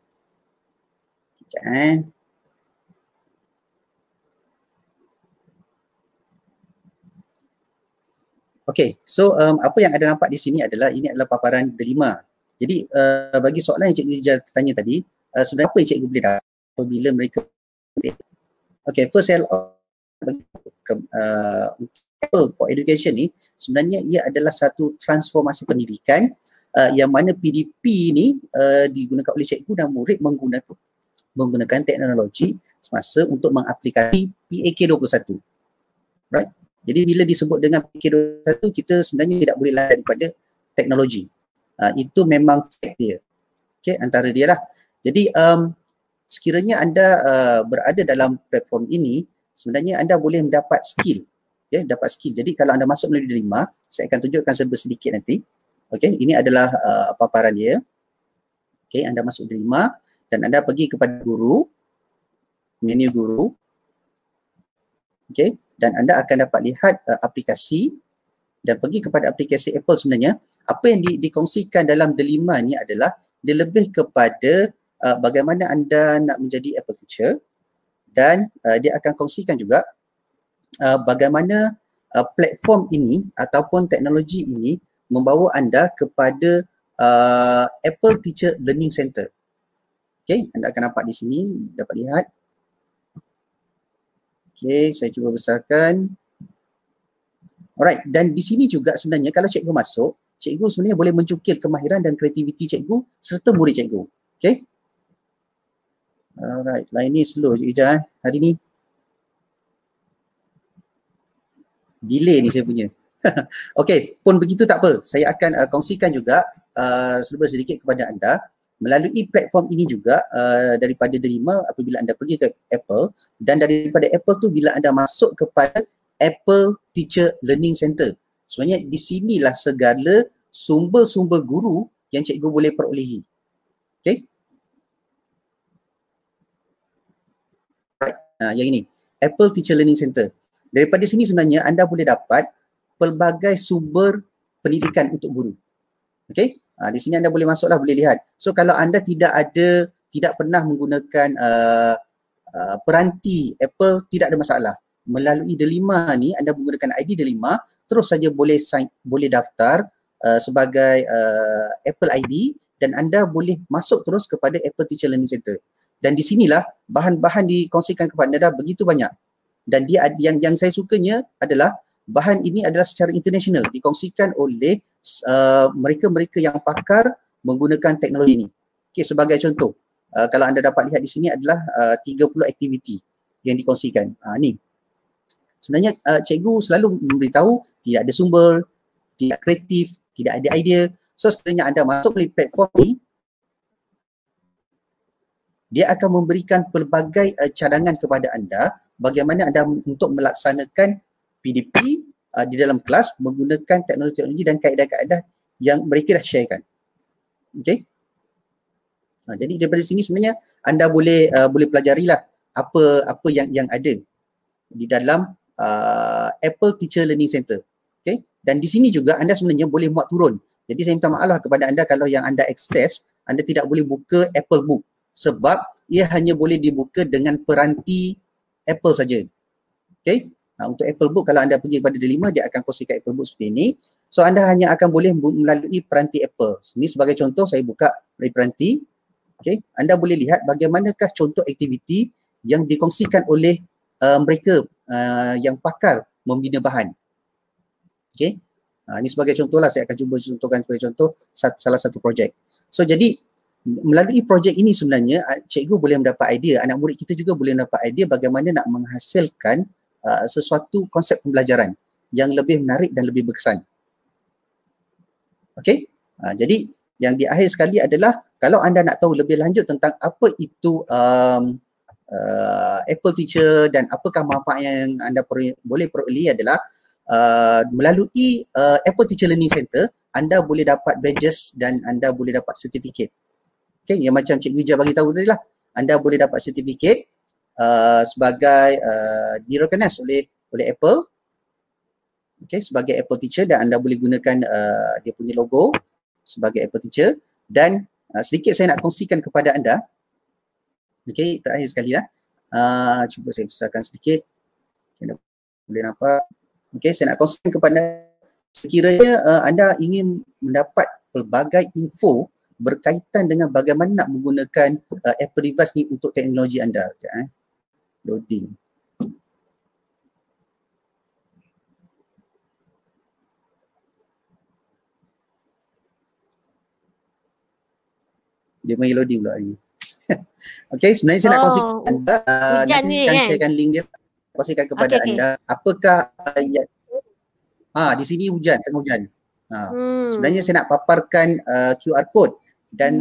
Okey, so apa yang ada nampak di sini adalah ini adalah paparan delima. Jadi bagi soalan yang Cikgu Ija tanya tadi, sebenarnya apa yang Cikgu boleh dapat apabila mereka okey, first bagi Apple for Education ni sebenarnya ia adalah satu transformasi pendidikan yang mana PDP ni digunakan oleh cikgu dan murid menggunakan teknologi semasa untuk mengaplikasi PAK21. Right? Jadi bila disebut dengan PAK21, kita sebenarnya tidak boleh lari daripada teknologi. Itu memang fact dia. Okay, antara dia lah. Jadi sekiranya anda berada dalam platform ini, sebenarnya anda boleh mendapat skill. Okay, dapat skill. Jadi kalau anda masuk melalui delima, saya akan tunjukkan sedikit nanti. Okay, ini adalah paparan dia. Okay, anda masuk delima dan anda pergi kepada guru, menu guru. Okay, dan anda akan dapat lihat aplikasi dan pergi kepada aplikasi Apple. Sebenarnya apa yang dikongsikan dalam delima ni adalah dia lebih kepada bagaimana anda nak menjadi Apple Teacher, dan dia akan kongsikan juga bagaimana platform ini ataupun teknologi ini membawa anda kepada Apple Teacher Learning Center. Okay, anda akan nampak di sini, dapat lihat. Okay, saya cuba besarkan. Alright, dan di sini juga sebenarnya kalau cikgu masuk, cikgu sebenarnya boleh mencukil kemahiran dan kreativiti cikgu serta murid cikgu. Okay. Alright, line ni slow je hari ni. Delay ni saya punya. Okay, pun begitu tak apa. Saya akan kongsikan juga sedikit kepada anda melalui platform ini juga daripada Delima apabila anda pergi ke Apple, dan daripada Apple tu bila anda masuk kepada Apple Teacher Learning Center. Sebenarnya di sinilah segala sumber-sumber guru yang cikgu boleh perolehi. Okay. Right. Yang ini, Apple Teacher Learning Center. Daripada sini sebenarnya anda boleh dapat pelbagai sumber pendidikan untuk guru. Okay. Di sini anda boleh masuklah, boleh lihat. So kalau anda tidak pernah menggunakan peranti Apple, tidak ada masalah. Melalui Delima ni, anda menggunakan ID Delima, terus saja boleh daftar sebagai Apple ID dan anda boleh masuk terus kepada Apple Teacher Learning Center. Dan di sinilah bahan-bahan dikongsikan kepada anda begitu banyak. Dan dia yang saya sukanya adalah bahan ini adalah secara international dikongsikan oleh mereka-mereka yang pakar menggunakan teknologi ini. Okay, sebagai contoh, kalau anda dapat lihat di sini adalah 30 aktiviti yang dikongsikan. Ni. Sebenarnya cikgu selalu memberitahu tidak ada sumber, tidak kreatif, tidak ada idea. So sebenarnya anda masuk melalui platform ni, dia akan memberikan pelbagai cadangan kepada anda bagaimana anda untuk melaksanakan PDP di dalam kelas menggunakan teknologi dan kaedah-kaedah yang mereka dah sharekan. Okay. Jadi daripada sini sebenarnya anda boleh pelajarilah apa yang ada di dalam Apple Teacher Learning Center. Okay. Dan di sini juga anda sebenarnya boleh muat turun. Jadi saya minta maaf kepada anda kalau yang anda akses, anda tidak boleh buka Apple Book sebab ia hanya boleh dibuka dengan peranti Apple saja. Okay. Untuk Apple Book, kalau anda pergi kepada Delima, dia akan kongsikan Apple Book seperti ini. So anda hanya akan boleh melalui peranti Apple. Ini sebagai contoh, saya buka melalui peranti. Okay. Anda boleh lihat bagaimanakah contoh aktiviti yang dikongsikan oleh mereka yang pakar membina bahan. Okay. Ini sebagai contoh lah, saya akan cuba contohkan sebagai contoh salah satu projek. So jadi melalui projek ini sebenarnya cikgu boleh mendapat idea, anak murid kita juga boleh mendapat idea bagaimana nak menghasilkan sesuatu konsep pembelajaran yang lebih menarik dan lebih berkesan. Okey. Jadi yang di akhir sekali adalah kalau anda nak tahu lebih lanjut tentang apa itu Apple Teacher dan apakah manfaat yang anda boleh peroleh adalah melalui Apple Teacher Learning Center, anda boleh dapat badges dan anda boleh dapat sertifikat. Okay, yang macam Cikgu Ija bagi tahu tadi lah, anda boleh dapat sertifikat sebagai di-recognize oleh Apple, okay, sebagai Apple Teacher, dan anda boleh gunakan dia punya logo sebagai Apple Teacher. Dan sedikit saya nak kongsikan kepada anda, okay, terakhir sekali lah, cuba saya besarkan sedikit, okay, boleh nampak. Okay, saya nak kongsikan kepada sekiranya anda ingin mendapat pelbagai info berkaitan dengan bagaimana nak menggunakan Apple device ni untuk teknologi anda. Okay, loading. Dia main loading pula hari ni. Okay, sebenarnya saya nak kongsikan anda, nanti akan sharekan link dia, kongsikan kepada anda. Apakah di sini hujan, tengah hujan. Sebenarnya saya nak paparkan QR code dan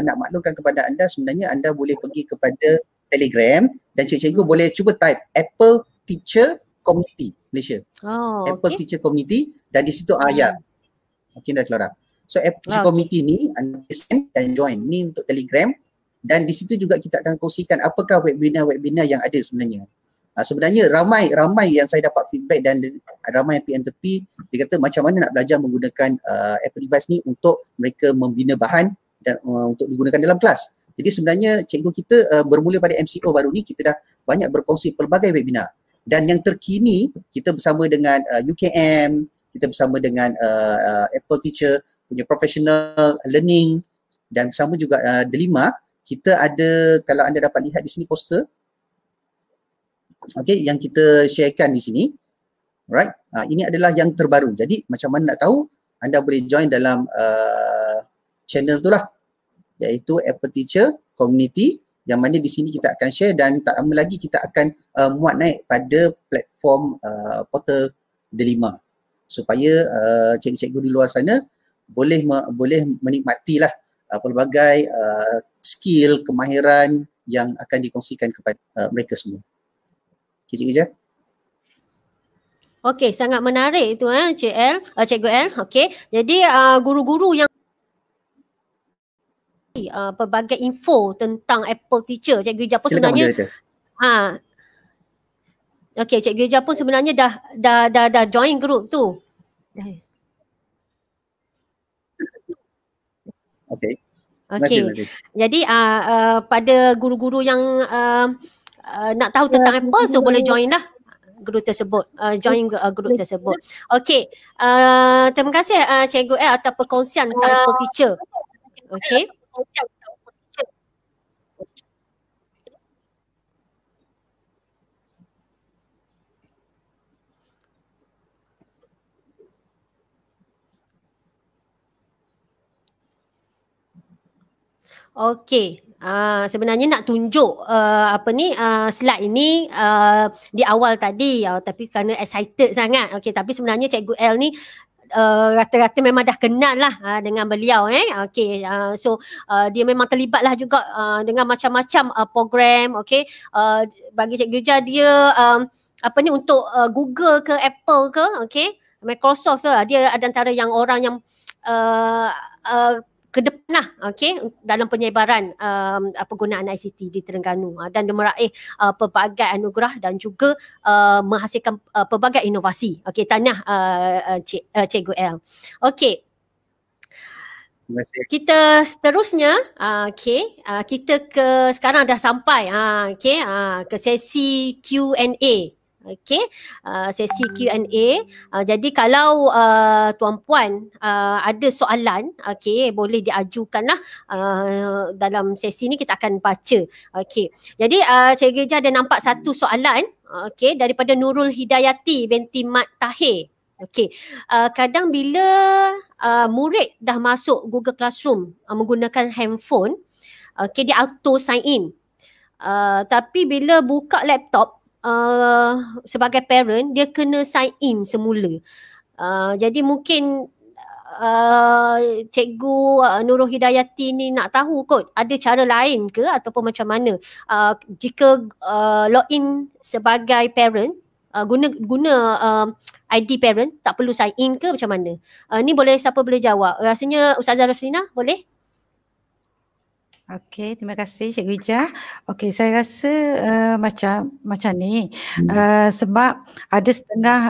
nak maklumkan kepada anda, sebenarnya anda boleh pergi kepada Telegram dan cikgu boleh cuba type Apple Teacher Community Malaysia. Apple Teacher Community, dan di situ ya. Mungkin dah keluar. So Apple Teacher Community ni anda send dan join. Ni untuk Telegram, dan di situ juga kita akan kongsikan apakah webinar-webinar yang ada sebenarnya. Sebenarnya ramai yang saya dapat feedback dan ramai yang PM tepi, dia kata macam mana nak belajar menggunakan Apple device ni untuk mereka membina bahan dan untuk digunakan dalam kelas. Jadi sebenarnya cikgu kita bermula pada MCO baru ni, kita dah banyak berkongsi pelbagai webinar. Dan yang terkini kita bersama dengan UKM, kita bersama dengan Apple Teacher punya professional learning dan bersama juga Delima, kita ada, kalau anda dapat lihat di sini poster, okay, yang kita sharekan di sini. Alright, ini adalah yang terbaru. Jadi macam mana nak tahu, anda boleh join dalam channel tu lah, iaitu Apple Teacher Community, yang mana di sini kita akan share dan tak lama lagi kita akan muat naik pada platform portal Delima supaya cikgu-cikgu di luar sana boleh menikmatilah pelbagai skill, kemahiran yang akan dikongsikan kepada mereka semua. Okay, Cikgu Ija. Okey, sangat menarik itu Cikgu L. Okey, jadi guru-guru yang pelbagai info tentang Apple Teacher, Cikgu Ija pun sebenarnya okey, Cikgu Ija pun sebenarnya dah join group tu. Okey. Okey. Jadi pada guru-guru yang nak tahu tentang Apple, so boleh join lah group tersebut, join group tersebut. Okey, terima kasih Cikgu L atas perkongsian tentang Apple Teacher. Okey. Okey, sebenarnya nak tunjuk slide ini di awal tadi, tapi kerana excited sangat. Okey, tapi sebenarnya Cikgu L ni rata-rata memang dah kenal lah dengan beliau. Okey, so dia memang terlibat lah juga dengan macam-macam program. Okey, bagi Cikgu Ija dia untuk Google ke Apple ke, okey, Microsoft tu, dia ada antara yang orang yang ke depan lah, okey, dalam penyebaran penggunaan ICT di Terengganu, dan dia meraih pelbagai anugerah dan juga menghasilkan pelbagai inovasi. Okey, tahniah Cikgu L. Okey. Kita seterusnya, kita sekarang dah sampai ke sesi Q&A. Okey, sesi Q&A. Jadi kalau tuan-puan ada soalan, okey, boleh diajukanlah dalam sesi ni, kita akan baca. Okey. Jadi Cikgu Ija ada nampak satu soalan, okey, daripada Nurul Hidayati binti Mat Tahir. Okey. Kadang bila murid dah masuk Google Classroom menggunakan handphone, okey, dia auto sign in. Tapi bila buka laptop, sebagai parent dia kena sign in semula. Jadi mungkin Cikgu Nurul Hidayati ni nak tahu kot, ada cara lain ke ataupun macam mana jika login sebagai parent, guna ID parent, tak perlu sign in ke macam mana? Ni siapa boleh jawab? Rasanya Ustazah Roslina boleh? Okey, terima kasih Cikgu Ija. Okey, saya rasa macam ni. Sebab ada setengah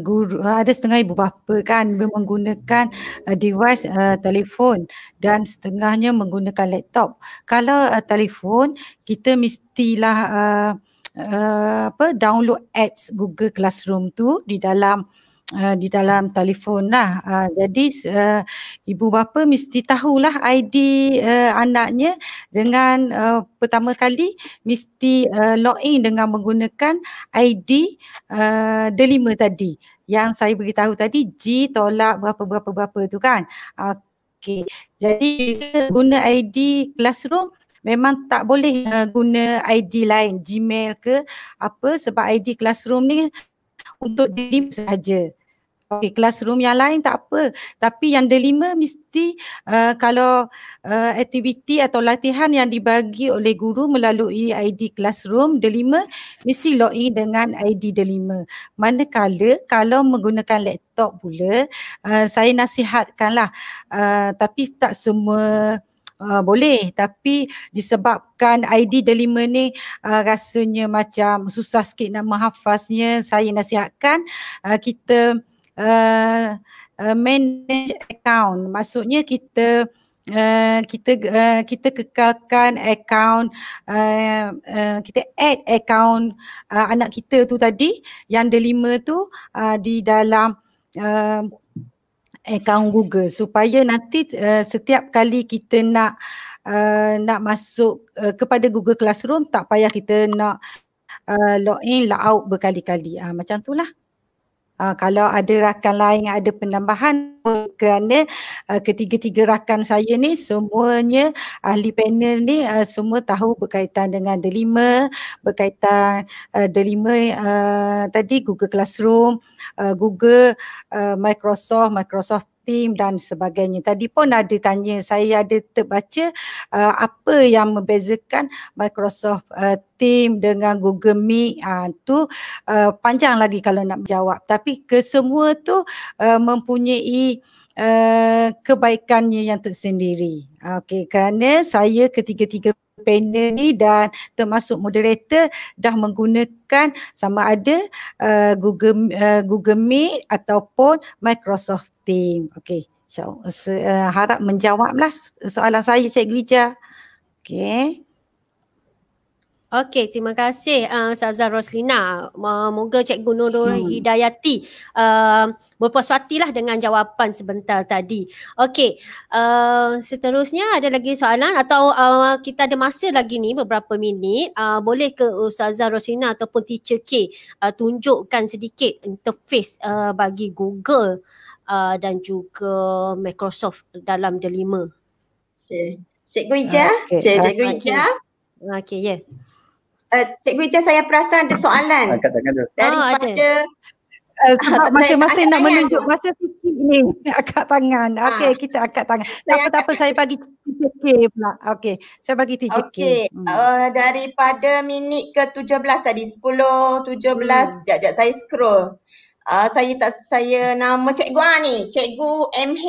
guru, ada setengah ibu bapa kan menggunakan device telefon dan setengahnya menggunakan laptop. Kalau telefon, kita mestilah download apps Google Classroom tu di dalam telefon lah. Jadi ibu bapa mesti tahulah ID anaknya dengan pertama kali mesti login dengan menggunakan ID Delima tadi yang saya beritahu tadi, G tolak berapa tu kan. Okey, jadi guna ID Classroom memang tak boleh guna ID lain, Gmail ke apa, sebab ID Classroom ni untuk Delima sahaja. Okey, Classroom yang lain tak apa. Tapi yang Delima mesti kalau aktiviti atau latihan yang dibagi oleh guru melalui ID Classroom Delima, mesti login dengan ID Delima. Manakala kalau menggunakan laptop pula, saya nasihatkanlah, tapi tak semua boleh, tapi disebabkan ID Delima ni rasanya macam susah sikit nak menghafaznya, saya nasihatkan kita manage account. Maksudnya kita kekalkan account, kita add account anak kita tu tadi yang Delima tu di dalam akaun Google supaya nanti setiap kali kita nak masuk kepada Google Classroom, tak payah kita nak log in, log out berkali-kali. Macam tu lah. Kalau ada rakan lain yang ada penambahan, kerana ketiga-tiga rakan saya ni semuanya ahli panel ni semua tahu berkaitan dengan delima, berkaitan delima tadi Google Classroom, Google, Microsoft Team dan sebagainya. Tadi pun ada tanya, saya ada terbaca apa yang membezakan Microsoft Team dengan Google Meet. Tu panjang lagi kalau nak menjawab. Tapi kesemua tu mempunyai kebaikannya yang tersendiri. Okey, kerana saya ketiga-tiga panel ni dan termasuk moderator dah menggunakan sama ada Google Meet ataupun Microsoft Team. Okey, harap menjawablah soalan saya, Cikgu Ija. Okey. Okey, terima kasih Ustazah Roslina. Moga Cikgu Nurul Hidayati berpuas hatilah dengan jawapan sebentar tadi. Okey, seterusnya ada lagi soalan atau kita ada masa lagi ni beberapa minit. Boleh ke Ustazah Roslina ataupun Teacher K tunjukkan sedikit interface bagi Google dan juga Microsoft dalam delima? Cikgu Ija, Cikgu Ija. Okey, ya. Cikgu Ija, saya perasan ada soalan Angkat tangan tu. daripada sebab masing-masing nak tangan menunjuk tu. masa sikit ni. Angkat tangan. Okey, kita angkat tangan. Tak apa, saya bagi Teacher K pula. Okey, saya bagi Teacher K. Okey, daripada minit ke 17 tadi, 10:17. Sekejap saya scroll. Saya nama cikgu ni, Cikgu MH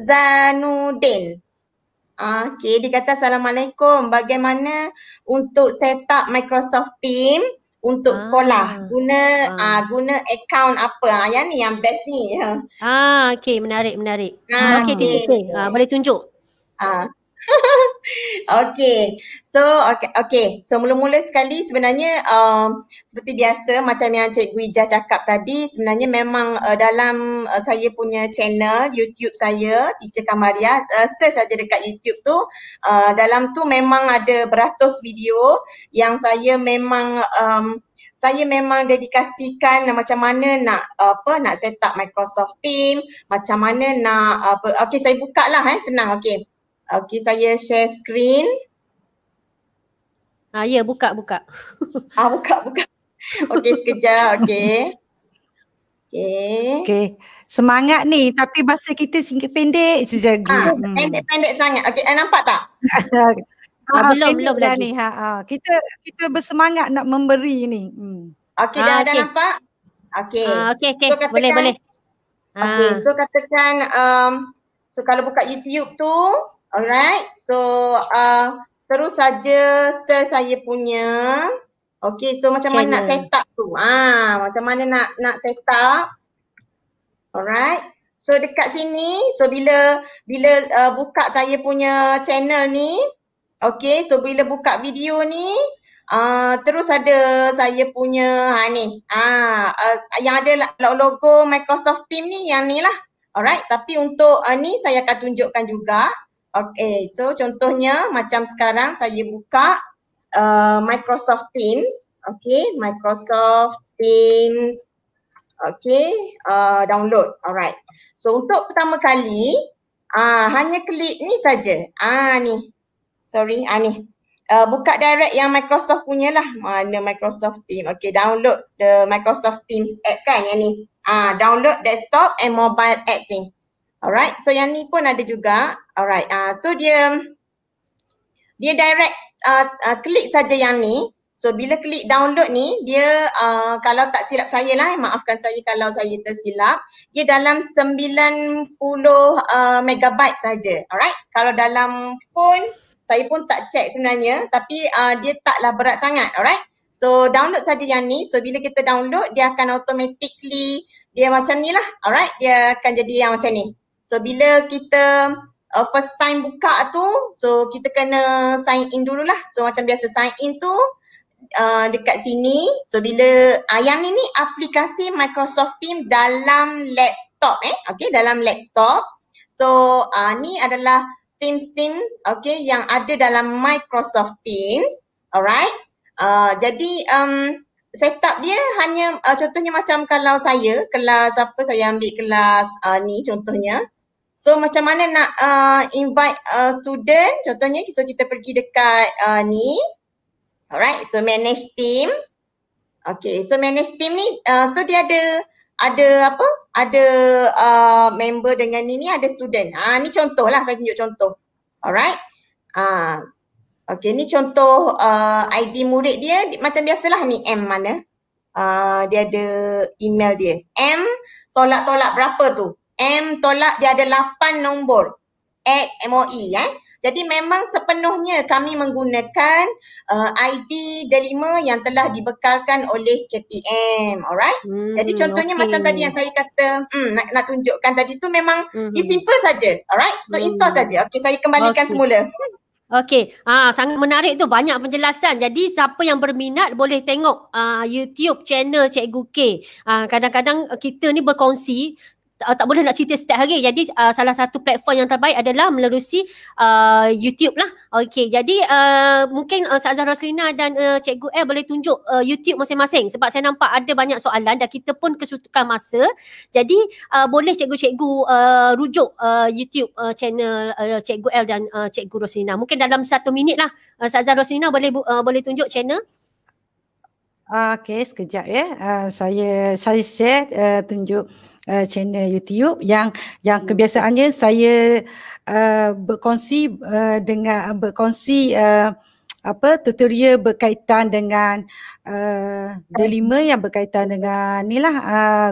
Zanuddin. Okey, dia kata Assalamualaikum. Bagaimana untuk set up Microsoft Team untuk sekolah? Guna akaun apa? Yang ni yang best ni. Okey, menarik. Okey, Teacher K, boleh tunjuk. Okey. So mula-mula sekali sebenarnya seperti biasa macam yang Cikgu Ijah cakap tadi, sebenarnya memang dalam saya punya channel YouTube saya, Teacher Kamaria, search saja dekat YouTube tu, dalam tu memang ada beratus video yang saya memang dedikasikan macam mana nak set up Microsoft Team, macam mana nak okey, saya buka lah senang. Okey, saya share screen. Ya, buka. Buka. Okey, sekejap. Okey. Semangat ni, tapi masa kita singkat pendek saja. Pendek sangat. Okey, nampak tak? Belum lagi. Ni, kita bersemangat nak memberi ni. Okey, dah nampak? Okey. Okey. Boleh. Okey, so katakan so kalau buka YouTube tu, alright. So terus saja search saya punya. Okey, so macam mana nak set up tu? Macam mana nak set up? Alright. So dekat sini, so bila buka saya punya channel ni, okey, so bila buka video ni, terus ada saya punya ni. Yang ada logo Microsoft Team ni, yang ni lah. Alright, tapi untuk ni saya akan tunjukkan juga. Okay, so contohnya macam sekarang saya buka Microsoft Teams. Okay, Microsoft Teams. Okay, download. Alright. So untuk pertama kali, hanya klik ni saja. Ni. Sorry, ni. Buka direct yang Microsoft punya lah. Mana Microsoft Teams. Okay, download the Microsoft Teams app kan yang ni. Download desktop and mobile apps ni. Alright, so yang ni pun ada juga. Alright, so dia direct klik saja yang ni. So bila klik download ni, dia kalau tak silap saya lah, maafkan saya kalau saya tersilap, dia dalam 90 megabyte saja. Alright, kalau dalam phone, saya pun tak check sebenarnya, tapi dia taklah berat sangat. Alright, so download saja yang ni. So bila kita download, dia akan automatically, dia macam ni lah. Alright, dia akan jadi yang macam ni. So bila kita first time buka tu, so kita kena sign in dululah. So macam biasa sign in tu dekat sini. So bila yang ni aplikasi Microsoft Team dalam laptop dalam laptop. So ni adalah Teams yang ada dalam Microsoft Teams. Alright. Jadi setup dia hanya contohnya macam kalau saya kelas saya ambil kelas ni contohnya. So macam mana nak invite student, contohnya so kita pergi dekat ni. Alright, so manage team. Okay, so manage team ni so dia ada member dengan ni ada student. Ni contoh lah, saya tunjuk contoh. Alright. Okay, ni contoh ID murid dia macam biasalah ni M mana. Dia ada email dia. M tolak berapa tu? M tolak dia ada 8 nombor. @MOE Jadi memang sepenuhnya kami menggunakan ID D5 yang telah dibekalkan oleh KPM. Alright? Jadi contohnya macam tadi yang saya kata nak tunjukkan tadi tu memang dia simple saja. Alright? So install saja. Okey, saya kembalikan semula. Okey, sangat menarik tu, banyak penjelasan. Jadi siapa yang berminat boleh tengok YouTube channel Cikgu K. Kadang-kadang kita ni berkongsi tak boleh nak cerita setiap hari. Jadi salah satu platform yang terbaik adalah menerusi YouTube lah. Okey, jadi mungkin Ustazah Roslina dan Cikgu L boleh tunjuk YouTube masing-masing sebab saya nampak ada banyak soalan dan kita pun kesutukan masa. Jadi boleh cikgu-cikgu rujuk YouTube channel Cikgu L dan Cikgu Roslina. Mungkin dalam 1 minit lah. Ustazah Roslina boleh tunjuk channel. Okey, sekejap ya. Saya share tunjuk channel YouTube yang kebiasaannya saya berkongsi tutorial berkaitan dengan D5 yang berkaitan dengan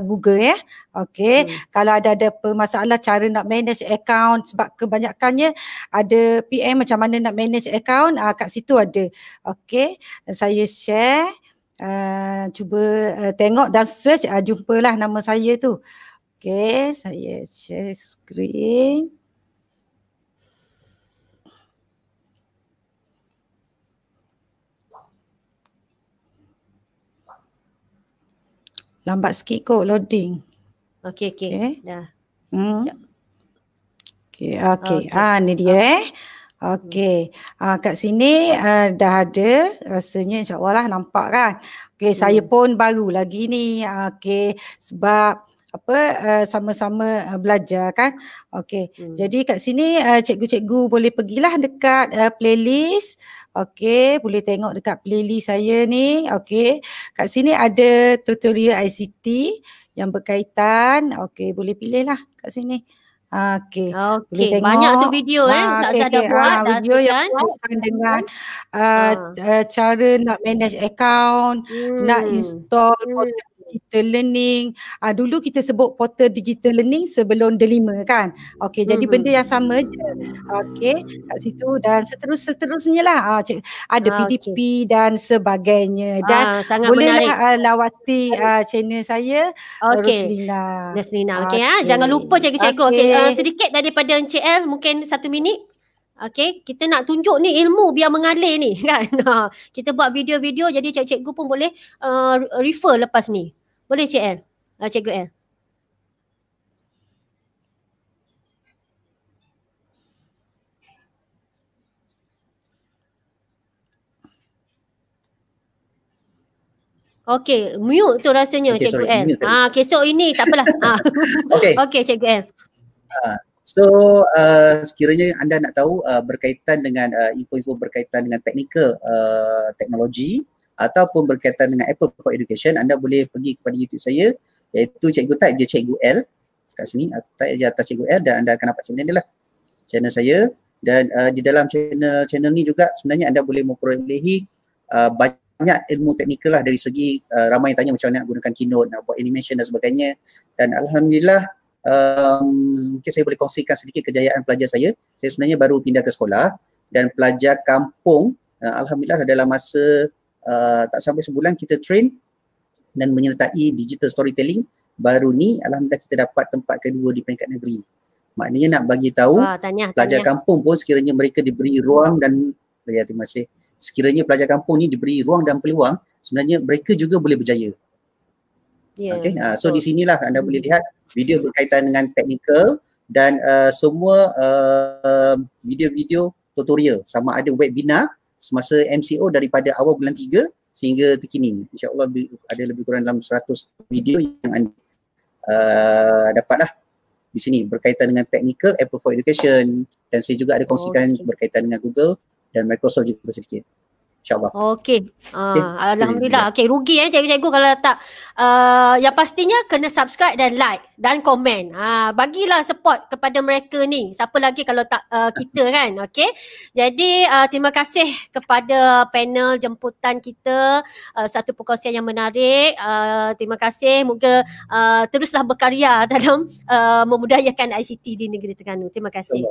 Google ya. Okey, kalau ada masalah cara nak manage account sebab kebanyakannya ada PM macam mana nak manage account, kat situ ada. Okey, saya share. Cuba tengok dan search, jumpalah nama saya tu. Okey, saya share screen. Lambat sikit kot loading. Okey. Dah. Okey. Ni dia Okey, kat sini dah ada rasanya, insyaAllah lah nampak kan. Okey, saya pun baru lagi ni. Okey, sebab sama-sama belajar kan. Okey, jadi kat sini cikgu-cikgu boleh pergilah dekat playlist. Okey, boleh tengok dekat playlist saya ni. Okey, kat sini ada tutorial ICT yang berkaitan. Okey, boleh pilih lah kat sini. Okey. Banyak tu video Ustazah dah buat dah video yang berkaitan dengan cara nak manage account, nak install portal digital learning. Dulu kita sebut portal digital learning sebelum D5 kan. Okey, jadi benda yang sama je. Okey, kat situ dan seterusnya lah. Ada PDP dan sebagainya. Dan bolehlah lawati channel saya, Roslina. Okey, jangan lupa cikgu-cikgu. Okey, sedikit daripada Encik L, mungkin 1 minit. Okey, kita nak tunjuk ni ilmu biar mengalir ni kan. Kita buat video-video jadi cikgu-cikgu pun boleh refer lepas ni. Boleh Cik L? Cikgu L. Okey, mute tu rasanya Cikgu L. Okey, so ini tak apalah. Okey, Cikgu L. So sekiranya anda nak tahu berkaitan dengan info-info berkaitan dengan teknologi ataupun berkaitan dengan Apple for Education, anda boleh pergi kepada YouTube saya, iaitu cikgu type je Cikgu L kat sini, type je atas Cikgu L dan anda akan dapat channel dia lah, channel saya. Dan di dalam channel ni juga sebenarnya anda boleh memperolehi banyak ilmu teknikal lah, dari segi ramai yang tanya macam mana nak gunakan Keynote, nak buat animation dan sebagainya. Dan Alhamdulillah mungkin saya boleh kongsikan sedikit kejayaan pelajar saya. Saya sebenarnya baru pindah ke sekolah dan pelajar kampung, Alhamdulillah dalam masa tak sampai sebulan kita train dan menyertai digital storytelling. Baru ni Alhamdulillah kita dapat tempat kedua di peringkat negeri. Maknanya nak bagi tahu pelajar kampung pun sekiranya mereka diberi ruang dan terima kasih. Sekiranya pelajar kampung ni diberi ruang dan peluang, sebenarnya mereka juga boleh berjaya. Ya, Okay, so betul. di sinilah anda boleh lihat video berkaitan dengan teknikal dan semua video-video tutorial, sama ada webinar semasa MCO daripada awal bulan 3 sehingga terkini. InsyaAllah ada lebih kurang dalam 100 video yang anda dapatlah di sini berkaitan dengan teknikal Apple for Education, dan saya juga ada kongsikan berkaitan dengan Google dan Microsoft juga sedikit. InsyaAllah. Okey. Okey, Alhamdulillah. Okey, rugi cikgu-cikgu kalau tak. Yang pastinya kena subscribe dan like dan komen. Bagilah support kepada mereka ni. Siapa lagi kalau tak kita kan. Okey. Jadi terima kasih kepada panel jemputan kita. Satu perkongsian yang menarik. Terima kasih. Moga teruslah berkarya dalam memudayakan ICT di negeri Terengganu. Terima kasih.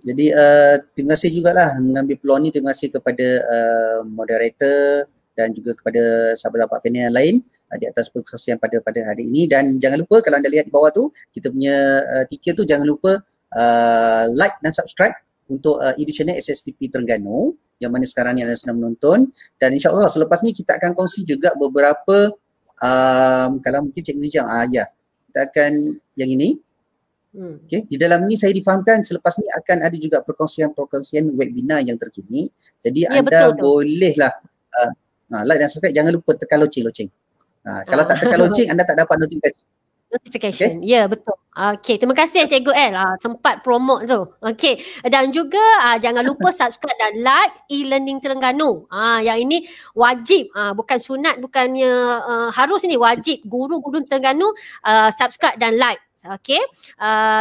Jadi terima kasih jugalah mengambil peluang ni. Terima kasih kepada moderator dan juga kepada sahabat-sahabat panel yang lain di atas perkongsian pada hari ini. Dan jangan lupa kalau anda lihat di bawah tu, kita punya tiket tu, jangan lupa like dan subscribe untuk YouTube channel SSTP Terengganu yang mana sekarang ni anda sedang menonton. Dan insyaAllah selepas ni kita akan kongsi juga beberapa kalau mungkin Cikgu Nijang, kita akan yang ini. Okay. Di dalam ni saya difahamkan selepas ni akan ada juga perkongsian webinar yang terkini. Jadi ya, anda bolehlah like dan subscribe. Jangan lupa tekan loceng. Kalau tak tekan loceng anda tak dapat notifikasi. Notification. Ya, betul. Okey, terima kasih Cikgu L. Sempat promote tu. Okey. Dan juga jangan lupa subscribe dan like e-learning Terengganu. Yang ini wajib, bukan sunat, bukannya harus, ni wajib. Guru-guru Terengganu subscribe dan like. Okey.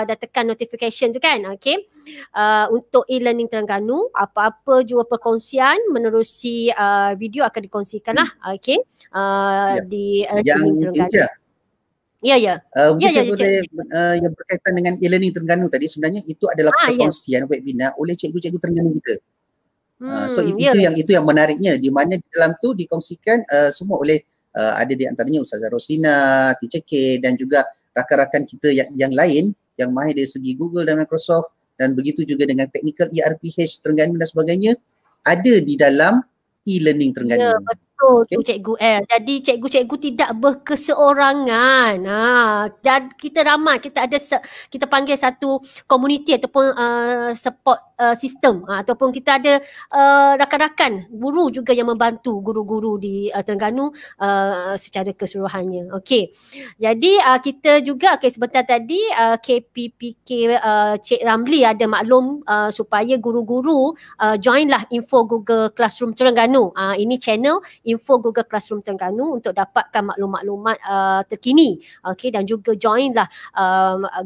Dan tekan notification tu kan. Okey. Untuk e-learning Terengganu, apa-apa juga perkongsian menerusi video akan dikongsikan lah. Okey. Di e-learning Terengganu. Ya. Mungkin saya boleh yang berkaitan dengan e-learning Terengganu tadi, sebenarnya itu adalah perkongsian webinar oleh cikgu-cikgu Terengganu kita. So itu yang menariknya, di mana di dalam tu dikongsikan semua oleh ada di antaranya Ustazah Roslina, Teacher K dan juga rakan-rakan kita yang lain yang mahir dari segi Google dan Microsoft, dan begitu juga dengan technical ERPH Terengganu dan sebagainya ada di dalam e-learning Terengganu. Ya, betul tu Cikgu L. Jadi cikgu-cikgu tidak berkeseorangan. Dan kita ramai, kita panggil satu komuniti ataupun support system, ataupun kita ada rakan-rakan guru juga yang membantu guru-guru di Terengganu secara keseluruhannya. Okey. Jadi kita juga sebentar tadi KPPK Cik Ramli ada maklum supaya guru-guru joinlah Info Google Classroom Terengganu. Ini channel Info Google Classroom Terengganu untuk dapatkan maklumat-maklumat terkini. Okey, dan juga joinlah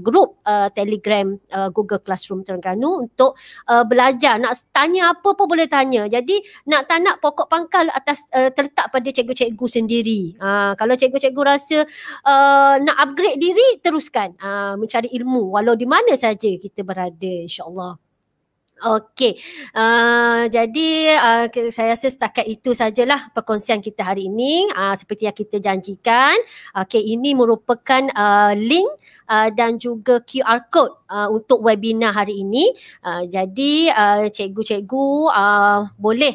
grup Telegram Google Classroom Terengganu untuk belajar. Nak tanya apa pun boleh tanya. Jadi nak tak nak pokok pangkal atas terletak pada cikgu-cikgu sendiri. Kalau cikgu-cikgu rasa nak upgrade diri, teruskan mencari ilmu walau di mana saja kita berada, insya-Allah. Okey, jadi saya rasa setakat itu sajalah perkongsian kita hari ini. Seperti yang kita janjikan, ini merupakan link dan juga QR code untuk webinar hari ini. Jadi cikgu-cikgu boleh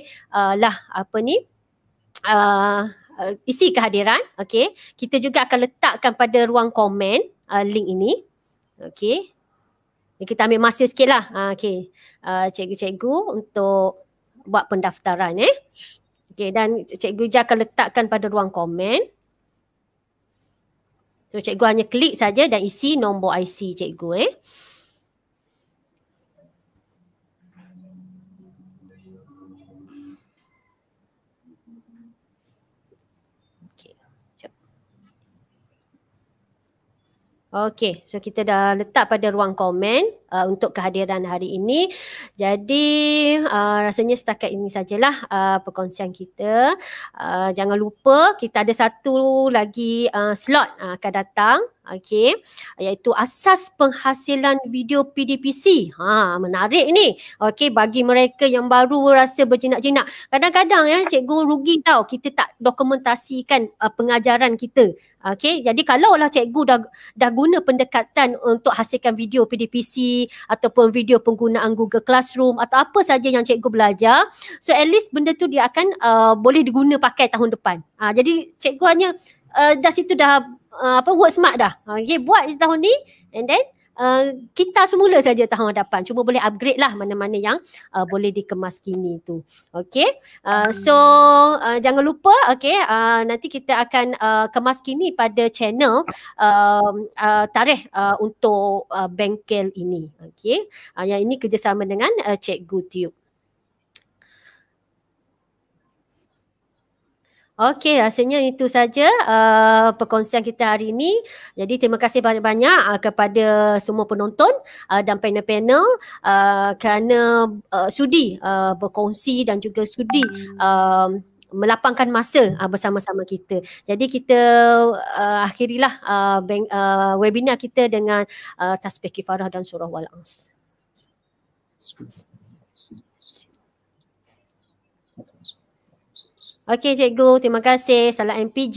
isi kehadiran. Okey, kita juga akan letakkan pada ruang komen link ini. Okey. Kita ambil masa sikit lah. Okay. Cikgu-cikgu untuk buat pendaftaran. Okay. Dan cikgu je akan letakkan pada ruang komen. So cikgu hanya klik saja dan isi nombor IC cikgu. Okey, so kita dah letak pada ruang komen untuk kehadiran hari ini. Jadi rasanya setakat ini sajalah perkongsian kita. Jangan lupa kita ada satu lagi slot akan datang. Okey, iaitu asas penghasilan video PDPC. Menarik ni. Okey, bagi mereka yang baru rasa berjinak-jinak. Kadang-kadang cikgu rugi tau kita tak dokumentasikan pengajaran kita. Okey, jadi kalaulah cikgu dah guna pendekatan untuk hasilkan video PDPC ataupun video penggunaan Google Classroom atau apa saja yang cikgu belajar. So at least benda tu dia akan boleh diguna pakai tahun depan. Jadi cikgu hanya dah situ dah work smart dah. Okay, buat tahun ni and then kita semula saja tahun hadapan. Cuma boleh upgrade lah mana-mana yang boleh dikemas kini tu. Okay. So jangan lupa nanti kita akan kemas kini pada channel tarikh untuk bengkel ini. Okay. Yang ini kerjasama dengan Cikgu Tube. Okey, rasanya itu saja perkongsian kita hari ini. Jadi terima kasih banyak-banyak kepada semua penonton dan panel-panel kerana sudi berkongsi dan juga sudi melapangkan masa bersama-sama kita. Jadi kita akhirilah webinar kita dengan tasbih kifarah dan surah Wal-Ams. Okey cikgu, terima kasih. Salam MPG.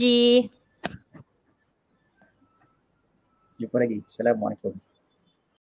Jumpa lagi. Assalamualaikum.